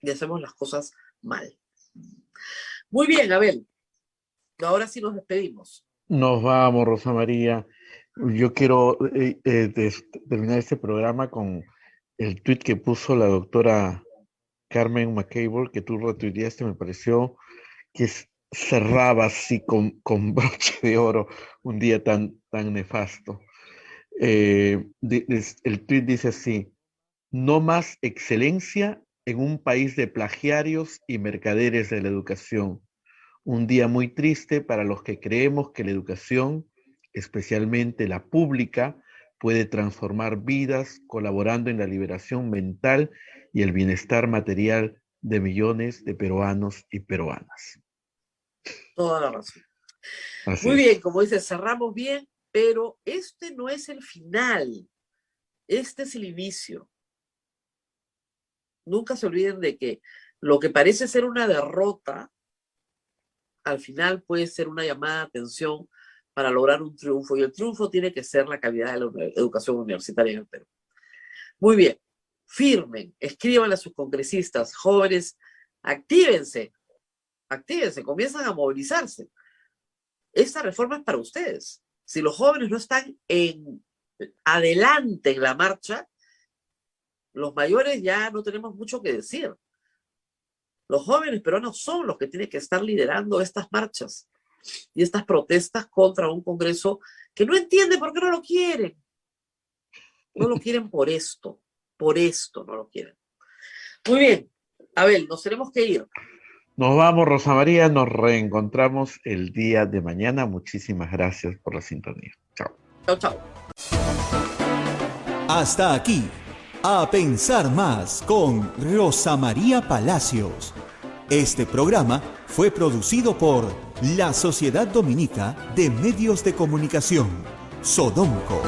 Y hacemos las cosas mal. Muy bien, Abel. Ahora sí nos despedimos. Nos vamos, Rosa María. Yo quiero terminar este programa con el tuit que puso la doctora Carmen McCabe, que tú retuiteaste. Me pareció que cerraba así con broche de oro un día tan nefasto. El tuit dice así: no más excelencia en un país de plagiarios y mercaderes de la educación. Un día muy triste para los que creemos que la educación, especialmente la pública, puede transformar vidas colaborando en la liberación mental y el bienestar material de millones de peruanos y peruanas. Toda la razón. Así Muy es. bien, como dices, cerramos bien, pero este no es el final. Este es el inicio. Nunca se olviden de que lo que parece ser una derrota, al final puede ser una llamada de atención para lograr un triunfo, y el triunfo tiene que ser la calidad de la educación universitaria en el Perú. Muy bien, firmen, escriban a sus congresistas, jóvenes, actívense, comienzan a movilizarse. Esta reforma es para ustedes. Si los jóvenes no están adelante en la marcha, los mayores ya no tenemos mucho que decir. Los jóvenes peruanos son los que tienen que estar liderando estas marchas y estas protestas contra un Congreso que no entiende por qué no lo quieren. No lo quieren por esto no lo quieren. Muy bien, Abel, nos tenemos que ir. Nos vamos, Rosa María, nos reencontramos el día de mañana. Muchísimas gracias por la sintonía. Chao. Chao, chao. Hasta aquí, A Pensar Más con Rosa María Palacios. Este programa fue producido por la Sociedad Dominica de Medios de Comunicación, Sodomco.